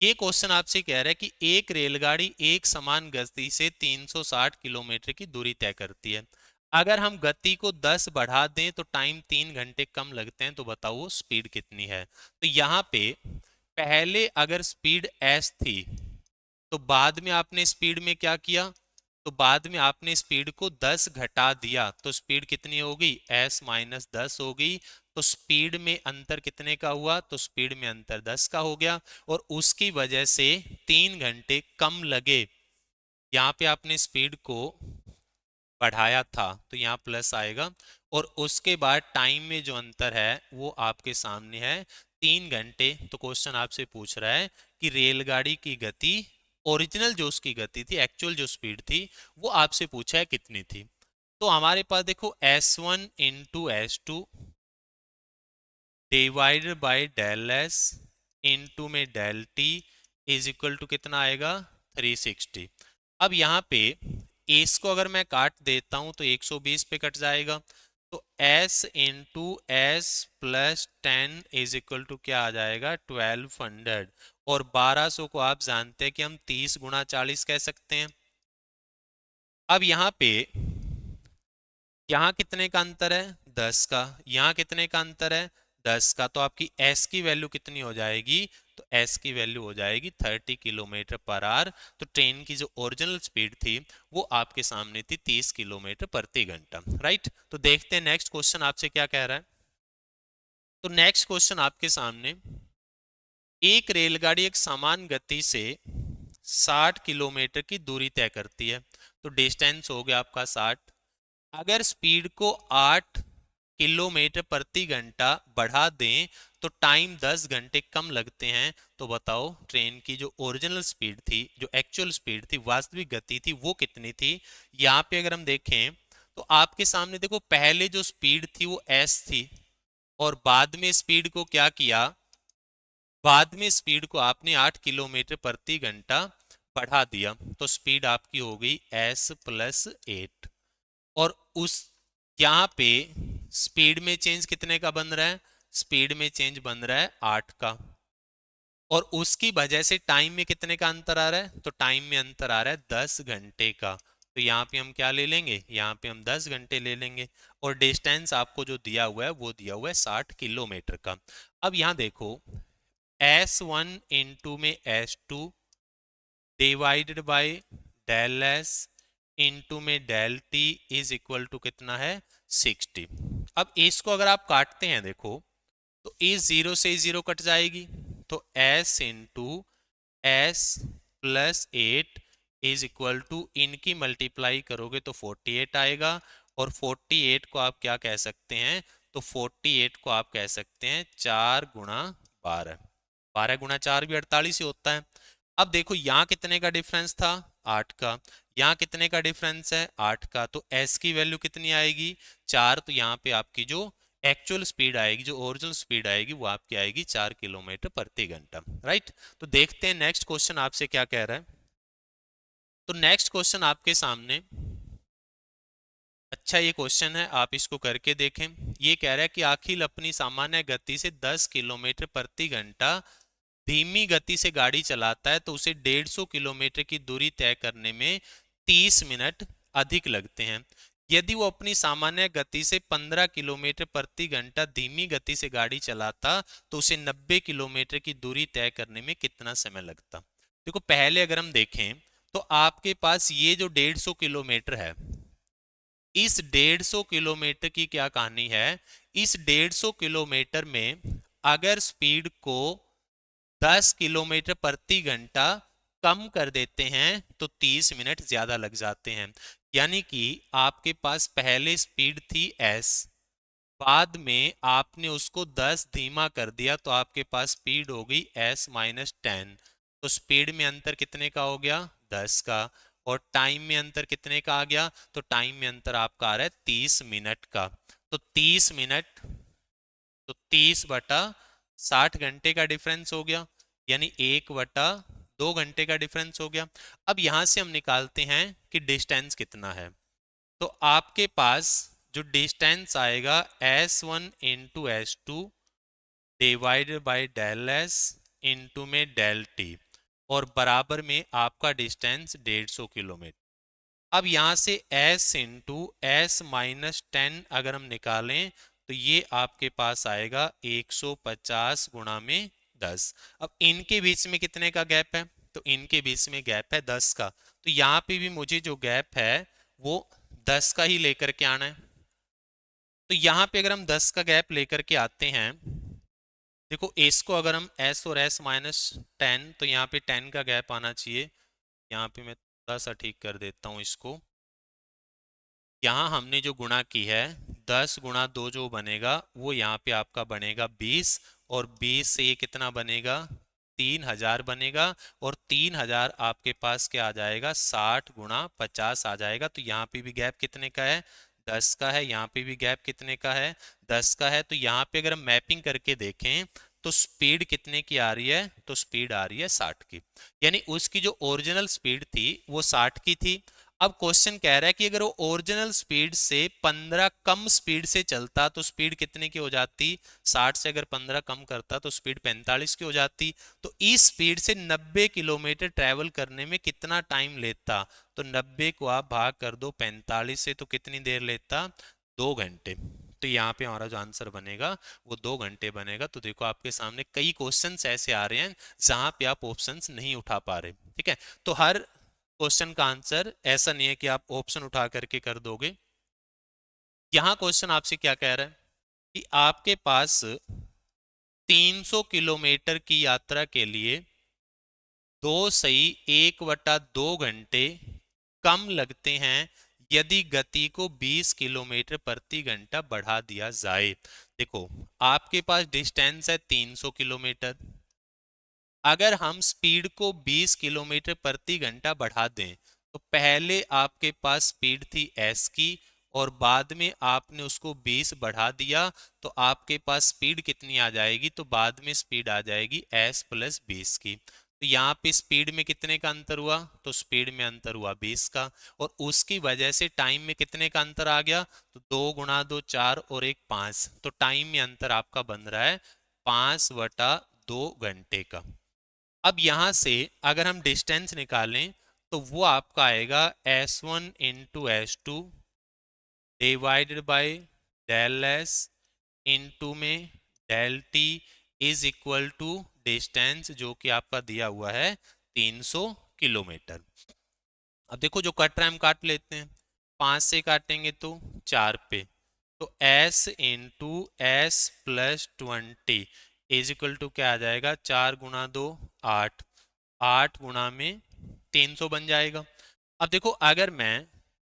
ये क्वेश्चन आपसे कह रहा है कि एक रेलगाड़ी एक समान गति से 360 किलोमीटर की दूरी तय करती है। अगर हम गति को 10 बढ़ा दें तो टाइम 3 घंटे कम लगते हैं। तो बताओ वो स्पीड कितनी है। तो यहाँ पे पहले अगर स्पीड s थी तो बाद में आपने स्पीड में क्या किया, तो बाद में आपने स्पीड को 10 घटा दिया तो स्पीड कितनी होगी s माइनस 10 होगी। तो स्पीड में अंतर कितने का हुआ, तो स्पीड में अंतर 10 का हो गया, और उसकी वजह से 3 घंटे कम लगे। यहाँ पे आपने स्पीड को बढ़ाया था तो यहाँ प्लस आएगा, और उसके बाद टाइम में जो अंतर है वो आपके सामने है 3 घंटे। तो क्वेश्चन आपसे पूछ रहा है कि रेलगाड़ी की गति, ओरिजिनल जो उसकी गति थी, एक्चुअल जो स्पीड थी, वो आपसे पूछा है कितनी थी। तो हमारे पास देखो S1 one into S2 divided by del S into में del T is equal to कितना आएगा 360। अब यहाँ पे एस को अगर मैं काट देता हूं तो 120 पे कट जाएगा। तो s into S plus 10 is equal to क्या आ जाएगा 1200। और 1200 को आप जानते हैं कि हम 30 गुणा 40 कह सकते हैं। अब यहाँ पे यहाँ कितने का अंतर है 10 का, यहाँ कितने का अंतर है 10 का। तो आपकी s की वैल्यू कितनी हो जाएगी, तो s की वैल्यू हो जाएगी 30 किलोमीटर पर आवर। तो ट्रेन की जो ओरिजिनल स्पीड थी वो आपके सामने थी 30 किलोमीटर प्रति घंटा। राइट, तो देखते हैं नेक्स्ट क्वेश्चन आपसे क्या कह रहा है। तो नेक्स्ट क्वेश्चन आपके सामने, एक रेलगाड़ी एक समान गति से 60 किलोमीटर की दूरी तय करती है। तो डिस्टेंस हो गया आपका 60। अगर स्पीड को 8 किलोमीटर प्रति घंटा बढ़ा दें तो टाइम 10 घंटे कम लगते हैं। तो बताओ ट्रेन की जो ओरिजिनल स्पीड थी, जो एक्चुअल स्पीड थी, वास्तविक गति थी, वो कितनी थी। यहाँ पे अगर हम देखें तो आपके सामने देखो पहले जो स्पीड थी वो s थी, और बाद में स्पीड को क्या किया, बाद में स्पीड को आपने 8 किलोमीटर प्रति घंटा बढ़ा दिया। तो स्पीड आपकी हो गई s प्लस 8। और उस यहाँ पे स्पीड में चेंज कितने का बन रहा है? स्पीड में चेंज बन रहा है 8 का, और उसकी वजह से टाइम में कितने का अंतर आ रहा है? तो टाइम में अंतर आ रहा है 10 घंटे का। तो यहाँ पे हम क्या ले लेंगे? यहाँ पे हम 10 घंटे ले लेंगे। और डिस्टेंस आपको जो दिया हुआ है वो दिया हुआ है 60 किलोमीटर का। अब यहाँ देखो, S1 इंटू में S2 divided by del S into में del T is equal to कितना है? 60। अब इसको अगर आप काटते हैं देखो, तो इस जीरो से जीरो कट जाएगी, तो s into S plus 8 is equal to, इनकी मल्टीप्लाई करोगे तो 48 आएगा। और 48 को आप क्या कह सकते हैं? तो 48 को आप कह सकते हैं 4 गुणा 12। 12 गुणा 4 भी 48 ही होता है। अब देखो यहाँ कितने का डिफरेंस था? 8 का। यहाँ कितने का डिफरेंस है? 8 का। तो s की वैल्यू कितनी आएगी? 4। तो यहाँ पे आपकी जो एक्चुअल स्पीड आएगी, जो ओरिजिनल स्पीड आएगी, वो आपकी आएगी 4 किलोमीटर प्रति घंटा। राइट। तो देखते हैं नेक्स्ट क्वेश्चन आपसे क्या कह रहा है। तो नेक्स्ट क्वेश्चन आपके सामने, अच्छा ये क्वेश्चन है, आप इसको करके देखें। ये कह रहा है कि अखिल अपनी सामान्य गति से 10 किलोमीटर प्रति घंटा धीमी गति से गाड़ी चलाता है, तो उसे 150 किलोमीटर की दूरी तय करने में 30 मिनट अधिक लगते हैं। यदि वो अपनी सामान्य गति से 15 किलोमीटर प्रति घंटा धीमी गति से गाड़ी चलाता, तो उसे 90 किलोमीटर की दूरी तय करने में कितना समय लगता? देखो पहले अगर हम देखें, तो आपके पास ये जो 150 किलोमीटर है, इस 150 किलोमीटर की क्या कहानी है? इस 150 किलोमीटर में अगर स्पीड को 10 किलोमीटर प्रति घंटा कम कर देते हैं तो 30 मिनट ज्यादा लग जाते हैं। यानी कि आपके पास पहले स्पीड थी s, बाद में आपने उसको 10 धीमा कर दिया, तो आपके पास स्पीड हो गई s-10। तो स्पीड में अंतर कितने का हो गया? 10 का। और टाइम में अंतर कितने का आ गया? तो टाइम में अंतर आपका आ रहा है 30 मिनट का। तो 30 मिनट, तो 30 बटा 60 घंटे का डिफरेंस हो गया, यानी 1/2 घंटे का डिफरेंस हो गया। अब यहां से हम निकालते हैं कि डिस्टेंस कितना है। तो आपके पास जो डिस्टेंस आएगा S1 one into S2 divided by del S into में डेल टी, और बराबर में आपका डिस्टेंस 150 किलोमीटर। अब यहां से s इंटू एस माइनस 10 अगर हम निकालें, तो ये आपके पास आएगा 150 गुणा में 10। अब इनके बीच में कितने का गैप है? तो इनके बीच में गैप है 10 का। तो यहाँ पे भी मुझे जो गैप है वो 10 का ही लेकर के आना है। तो यहाँ पे अगर हम 10 का गैप लेकर के आते हैं, देखो s को अगर हम s और s माइनस 10, तो यहाँ पे 10 का गैप आना चाहिए। यहाँ पे मैं थोड़ा सा ठीक कर देता हूँ इसको। यहाँ हमने जो गुणा की है, 10 गुणा 2 जो बनेगा वो यहाँ पे आपका बनेगा 20, और 20 से ये कितना बनेगा? 3000 बनेगा। और 3000 आपके पास क्या आ जाएगा? 60 गुणा 50 आ जाएगा। तो यहाँ पे भी गैप कितने का है? 10 का है। यहाँ पे भी गैप कितने का है? 10 का है। तो यहाँ पे अगर हम मैपिंग करके देखें, तो स्पीड कितने की आ रही है? तो स्पीड आ रही है 60 की। यानी उसकी जो ओरिजिनल स्पीड थी वो 60 की थी। अब क्वेश्चन कह रहा है कि अगर वो ओरिजिनल स्पीड से 15 कम स्पीड से चलता, तो स्पीड कितने की हो जाती? 60 से अगर 15 कम करता तो स्पीड 45 की हो जाती। तो इस स्पीड से 90 किलोमीटर ट्रेवल करने में कितना टाइम लेता? तो 90 को आप भाग कर दो 45 से, तो कितनी देर लेता? 2 घंटे। तो यहाँ पे हमारा जो आंसर बनेगा वो 2 घंटे बनेगा। तो देखो आपके सामने कई क्वेश्चंस ऐसे आ रहे हैं जहां पे आप ऑप्शंस नहीं उठा पा रहे। ठीक है, तो हर क्वेश्चन का आंसर ऐसा नहीं है कि आप ऑप्शन उठा करके कर दोगे। यहां क्वेश्चन आपसे क्या कह रहा है कि आपके पास 300 किलोमीटर की यात्रा के लिए 1/2 घंटे कम लगते हैं यदि गति को 20 किलोमीटर प्रति घंटा बढ़ा दिया जाए। देखो आपके पास डिस्टेंस है 300 किलोमीटर, अगर हम स्पीड को 20 किलोमीटर प्रति घंटा बढ़ा दें, तो पहले आपके पास स्पीड थी s की, और बाद में आपने उसको 20 बढ़ा दिया, तो आपके पास स्पीड कितनी आ जाएगी? तो बाद में स्पीड आ जाएगी s प्लस 20 की। तो यहाँ पे स्पीड में कितने का अंतर हुआ, तो स्पीड में अंतर हुआ 20 का, और उसकी वजह से टाइम में कितने का अंतर आ गया, तो 2 × 2 4 और 1 5, तो टाइम में अंतर आपका बन रहा है 5/2 घंटे का। अब यहां से अगर हम डिस्टेंस निकालें तो वो आपका आएगा S1 × S2 divided by del S into में del T is equal to distance जो कि आपका दिया हुआ है 300 किलोमीटर। अब देखो जो कट रहा है हम काट लेते हैं, 5 से काटेंगे तो 4 पे, तो S into S plus 20 is equal to क्या आ जाएगा, 4 × 2 8, 8 × 300 बन जाएगा। अब देखो अगर मैं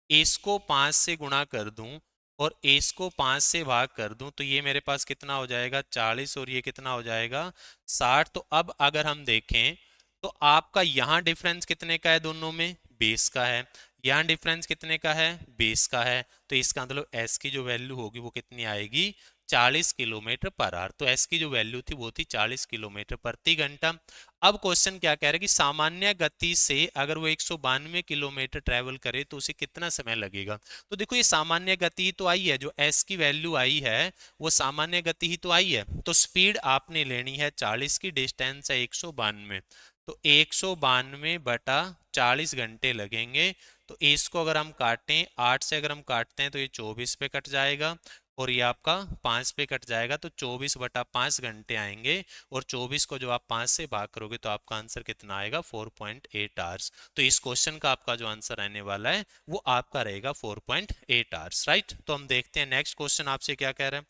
इसको 5 से गुणा कर दूं और इसको 5 से भाग कर दूं तो ये मेरे पास कितना हो जाएगा 40, और ये कितना हो जाएगा 60। तो अब अगर हम देखें तो आपका यहाँ डिफरेंस कितने का है, दोनों में 20 का है, यहाँ डिफरेंस कितने का है 20 का है, तो इसका मतलब एस की जो वैल्यू होगी वो कितनी आएगी 40 किलोमीटर पर आवर। तो एस की जो वैल्यू थी वो थी 40 किलोमीटर प्रति घंटा। अब क्वेश्चन क्या कह रहा है कि सामान्य गति से अगर वो 192 किलोमीटर ट्रेवल करे तो उसे कितना समय लगेगा। तो देखो ये सामान्य गति ही तो आई है, जो एस की वैल्यू आई है वो सामान्य गति ही तो आई है। तो स्पीड आपने लेनी है 40 की, डिस्टेंस है 192, तो 192/40 घंटे लगेंगे। तो इसको अगर हम काटें 8 से अगर हम काटते हैं तो ये 24 पे कट जाएगा, और ये आपका 5 पे कट जाएगा, तो 24/5 घंटे आएंगे। और 24 को जो आप 5 से भाग करोगे तो आपका आंसर कितना आएगा 4.8 आवर्स। तो इस क्वेश्चन का आपका जो आंसर रहने वाला है वो आपका रहेगा 4.8 आवर्स, राइट। तो हम देखते हैं नेक्स्ट क्वेश्चन आपसे क्या कह रहा है।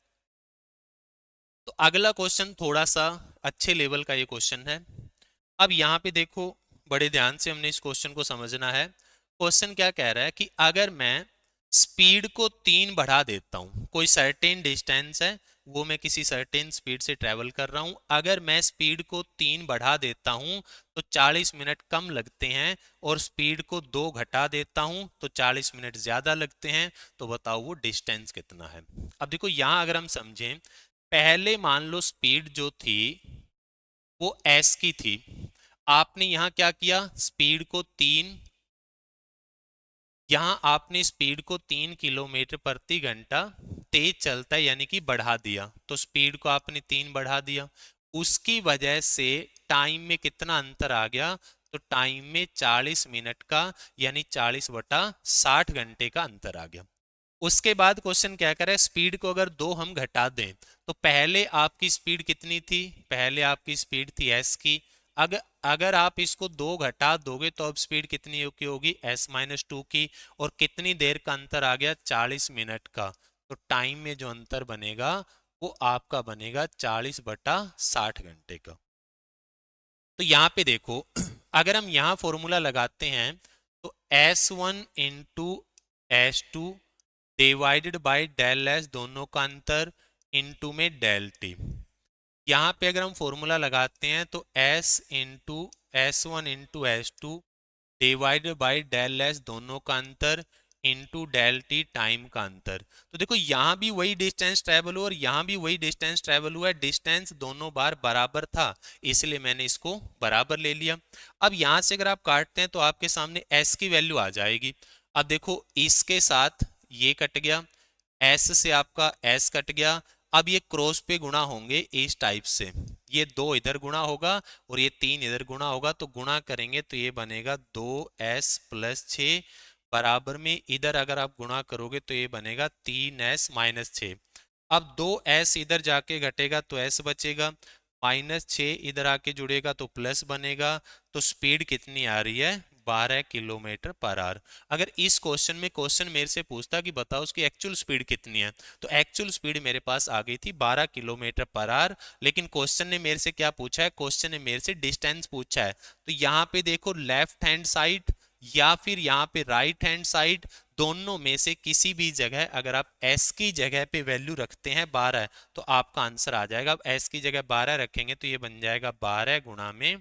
तो अगला क्वेश्चन थोड़ा सा अच्छे लेवल का ये क्वेश्चन है। अब यहाँ पे देखो बड़े ध्यान से हमने इस क्वेश्चन को समझना है। क्वेश्चन क्या कह रहा है कि अगर मैं स्पीड को 3 बढ़ा देता हूँ, कोई सर्टेन डिस्टेंस है वो मैं किसी सर्टेन स्पीड से ट्रेवल कर रहा हूँ, अगर मैं स्पीड को 3 बढ़ा देता हूँ तो 40 मिनट कम लगते हैं, और स्पीड को 2 घटा देता हूँ तो 40 मिनट ज्यादा लगते हैं, तो बताओ वो डिस्टेंस कितना है। अब देखो यहाँ अगर हम समझें, पहले मान लो स्पीड जो थी वो एस की थी, आपने यहां क्या किया, स्पीड को 3, यहां आपने स्पीड को 3 किलोमीटर प्रति घंटा तेज चलता है यानी कि बढ़ा दिया, तो स्पीड को आपने 3 बढ़ा दिया, उसकी वजह से टाइम में कितना अंतर आ गया, तो टाइम में 40 मिनट का यानी 40/60 घंटे का अंतर आ गया। उसके बाद क्वेश्चन क्या करे, स्पीड को अगर 2 हम घटा दें तो पहले आपकी स्पीड कितनी थी, पहले आपकी स्पीड थी एस की, अगर अगर आप इसको 2 घटा दोगे तो अब स्पीड कितनी की होगी S-2 की, और कितनी देर का अंतर आ गया 40 मिनट का, तो टाइम में जो अंतर बनेगा वो आपका बनेगा 40/60 घंटे का। तो यहाँ पे देखो अगर हम यहाँ फॉर्मूला लगाते हैं तो S1 × S2 divided by del S, दोनों का अंतर, इनटू में डेल टी। यहाँ पे अगर हम फॉर्मूला लगाते हैं तो S1 × S2 divided by del S, दोनों का अंतर, इनटू डेल टी टाइम का अंतर। तो देखो यहाँ भी वही डिस्टेंस ट्रेवल हुआ और यहाँ भी वही डिस्टेंस ट्रेवल हुआ है, डिस्टेंस दोनों बार बराबर था इसलिए मैंने इसको बराबर ले लिया। अब यहाँ से अगर आप काटते हैं तो आपके सामने s की वैल्यू आ जाएगी। अब देखो इसके साथ ये कट गया, s से आपका s कट गया, अब ये क्रॉस पे गुणा होंगे इस टाइप से, ये 2 इधर गुणा होगा और ये 3 इधर गुणा होगा, तो गुणा करेंगे तो ये बनेगा 2s+6 बराबर में, इधर अगर आप गुणा करोगे तो ये बनेगा 3s-6। अब 2s इधर जाके घटेगा तो s बचेगा, -6 इधर आके जुड़ेगा तो प्लस बनेगा, तो स्पीड कितनी आ रही है 12 किलोमीटर पर आवर। अगर इस क्वेश्चन में क्वेश्चन मेरे से पूछता कि बताओ उसकी एक्चुअल स्पीड कितनी है, तो एक्चुअल स्पीड मेरे पास आ गई थी 12 किलोमीटर पर आवर, लेकिन क्वेश्चन ने मेरे से क्या पूछा है, क्वेश्चन ने मेरे से डिस्टेंस पूछा है। तो यहाँ पे देखो लेफ्ट हैंड साइड या फिर यहाँ पे राइट हैंड साइड, दोनों में से किसी भी जगह अगर आप s की जगह पे वैल्यू रखते हैं 12 तो आपका आंसर आ जाएगा। अब s की जगह 12 रखेंगे तो ये बन जाएगा 12 गुणा में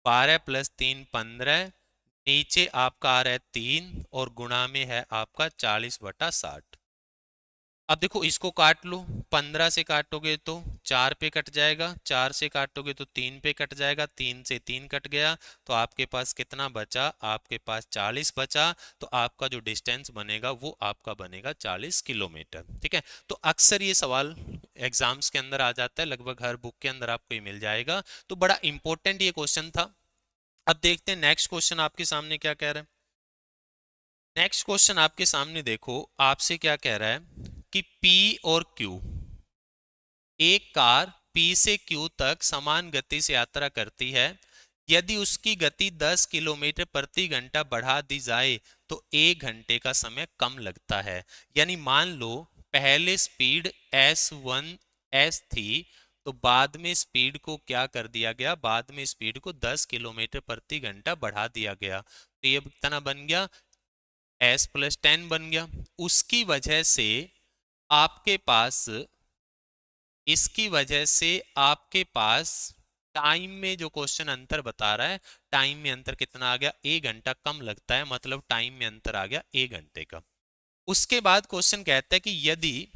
12 + 3 15, नीचे आपका आ रहा है 3 और गुणा में है आपका 40/60। अब देखो इसको काट लो, 15 से काटोगे तो 4 पे कट जाएगा, 4 से काटोगे तो 3 पे कट जाएगा, 3 से 3 कट गया, तो आपके पास कितना बचा, आपके पास 40 बचा। तो आपका जो डिस्टेंस बनेगा वो आपका बनेगा 40 किलोमीटर। ठीक है, तो अक्सर ये सवाल एग्जाम्स के अंदर आ जाता है, लगभग हर बुक के अंदर आपको ये मिल जाएगा, तो बड़ा इंपॉर्टेंट ये क्वेश्चन था। अब देखते हैं नेक्स्ट क्वेश्चन आपके सामने क्या कह रहा है। नेक्स्ट क्वेश्चन आपके सामने देखो, आपसे क्या कह रहा है कि P और Q, एक कार P से Q तक समान गति से यात्रा करती है। यदि उसकी गति 10 किलोमीटर प्रति घंटा बढ़ा दी जाए तो 1 घंटे का समय कम लगता है। यानी मान लो पहले स्पीड S1 S थी, तो बाद में स्पीड को क्या कर दिया गया, बाद में स्पीड को 10 किलोमीटर प्रति घंटा बढ़ा दिया गया, तो ये कितना बन गया, S+10 बन गया। उसकी वजह से आपके पास, इसकी वजह से आपके पास टाइम में जो क्वेश्चन अंतर बता रहा है, टाइम में अंतर कितना आ गया, 1 घंटा कम लगता है, मतलब टाइम में अंतर आ गया 1 घंटे का। उसके बाद क्वेश्चन कहता है कि यदि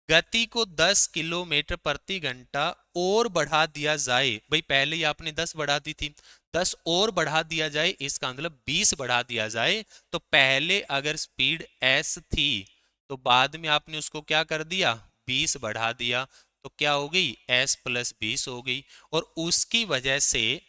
गति को 10 किलोमीटर प्रति घंटा और बढ़ा दिया जाए, भाई पहले ही आपने 10 बढ़ा दी थी, 10 और बढ़ा दिया जाए, इसका मतलब 20 बढ़ा दिया जाए, तो पहले अगर स्पीड s थी तो बाद में आपने उसको क्या कर दिया, 20 बढ़ा दिया, तो क्या हो गई, s+20 हो गई। और उसकी वजह से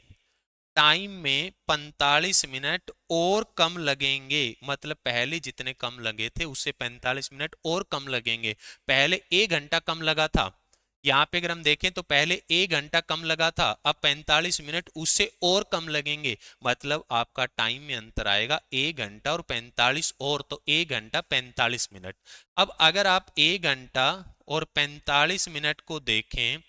टाइम में 45 मिनट और कम लगेंगे, मतलब पहले जितने कम लगे थे उससे 45 मिनट और कम लगेंगे। पहले 1 घंटा कम लगा था, यहाँ पे अगर हम देखें तो पहले 1 घंटा कम लगा था, अब 45 मिनट उससे और कम लगेंगे, मतलब आपका टाइम में अंतर आएगा 1 घंटा और 45 और, तो 1 घंटा 45 मिनट। अब अगर आप 1 घंटा और 45 मिनट को देखें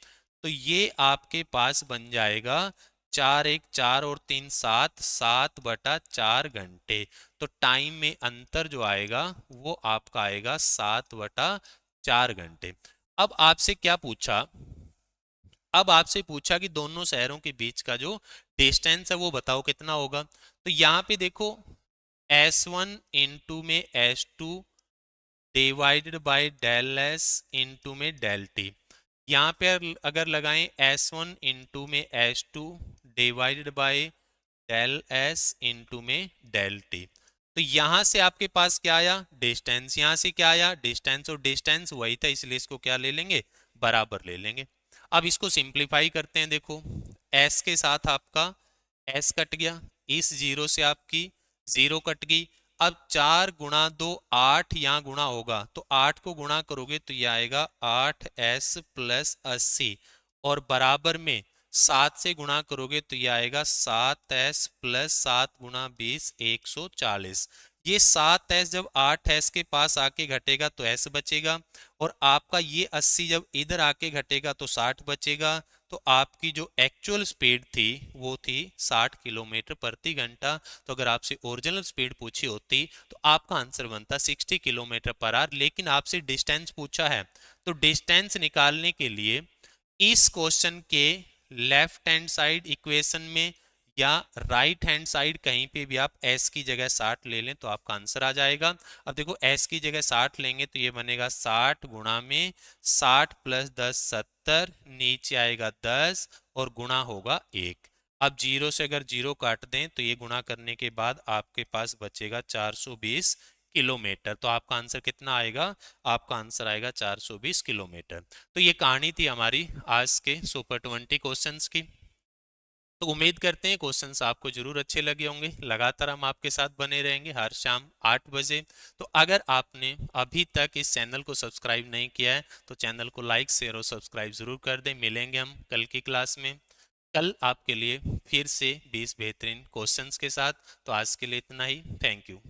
तो ये आपके पास बन जाएगा 4 1 4 और 3 7, 7/4 घंटे। तो टाइम में अंतर जो आएगा वो आपका आएगा 7/4 घंटे। अब आपसे क्या पूछा, अब आपसे पूछा कि दोनों शहरों के बीच का जो डिस्टेंस है वो बताओ कितना होगा। तो यहाँ पे देखो S1 इंटू में S2 divided by del S into में डेल T। यहाँ पे अगर लगाएं S1 इंटू में S2 divided by del S into में डेल T, तो यहां से आपके पास क्या आया, डिस्टेंस, यहां से क्या आया, डिस्टेंस, और डिस्टेंस वही था इसलिए इसको क्या ले लेंगे, बराबर ले लेंगे। अब इसको सिंप्लीफाई करते हैं, देखो S के साथ आपका S कट गया, इस जीरो से आपकी जीरो कट गई। अब 4 × 2 8, यहाँ गुणा होगा तो 8 को गुणा करोगे तो ये आएगा 8s+80, और बराबर में 7 से गुणा करोगे तो ये आएगा 7s+7 × 20 140। ये 7s जब 8s के पास आके घटेगा तो s बचेगा, और आपका ये 80 जब इधर आके घटेगा तो 60 बचेगा। तो आपकी जो एक्चुअल स्पीड थी वो थी 60 किलोमीटर प्रति घंटा। तो अगर आपसे ओरिजिनल स्पीड पूछी होती तो आपका आंसर बनता 60 किलोमीटर पर आवर, लेकिन आपसे डिस्टेंस पूछा है, तो डिस्टेंस निकालने के लिए इस क्वेश्चन के लेफ्ट हैंड साइड इक्वेशन में या राइट हैंड साइड कहीं पे भी आप s की जगह 60 ले लें तो आपका आंसर आ जाएगा। अब देखो s की जगह 60 लेंगे तो ये बनेगा 60 गुणा में 60 + 10 70, नीचे आएगा 10 और गुणा होगा 1। अब जीरो से अगर जीरो काट दें तो ये गुणा करने के बाद आपके पास बचेगा 420 किलोमीटर। तो आपका आंसर कितना आएगा, आपका आंसर आएगा 420 किलोमीटर। तो ये कहानी थी हमारी आज के सुपर 20 क्वेश्चंस की। तो उम्मीद करते हैं क्वेश्चंस आपको जरूर अच्छे लगे होंगे। लगातार हम आपके साथ बने रहेंगे हर शाम 8 बजे। तो अगर आपने अभी तक इस चैनल को सब्सक्राइब नहीं किया है तो चैनल को लाइक शेयर और सब्सक्राइब जरूर कर दें। मिलेंगे हम कल की क्लास में, कल आपके लिए फिर से 20 बेहतरीन क्वेश्चंस के साथ। तो आज के लिए इतना ही, थैंक यू।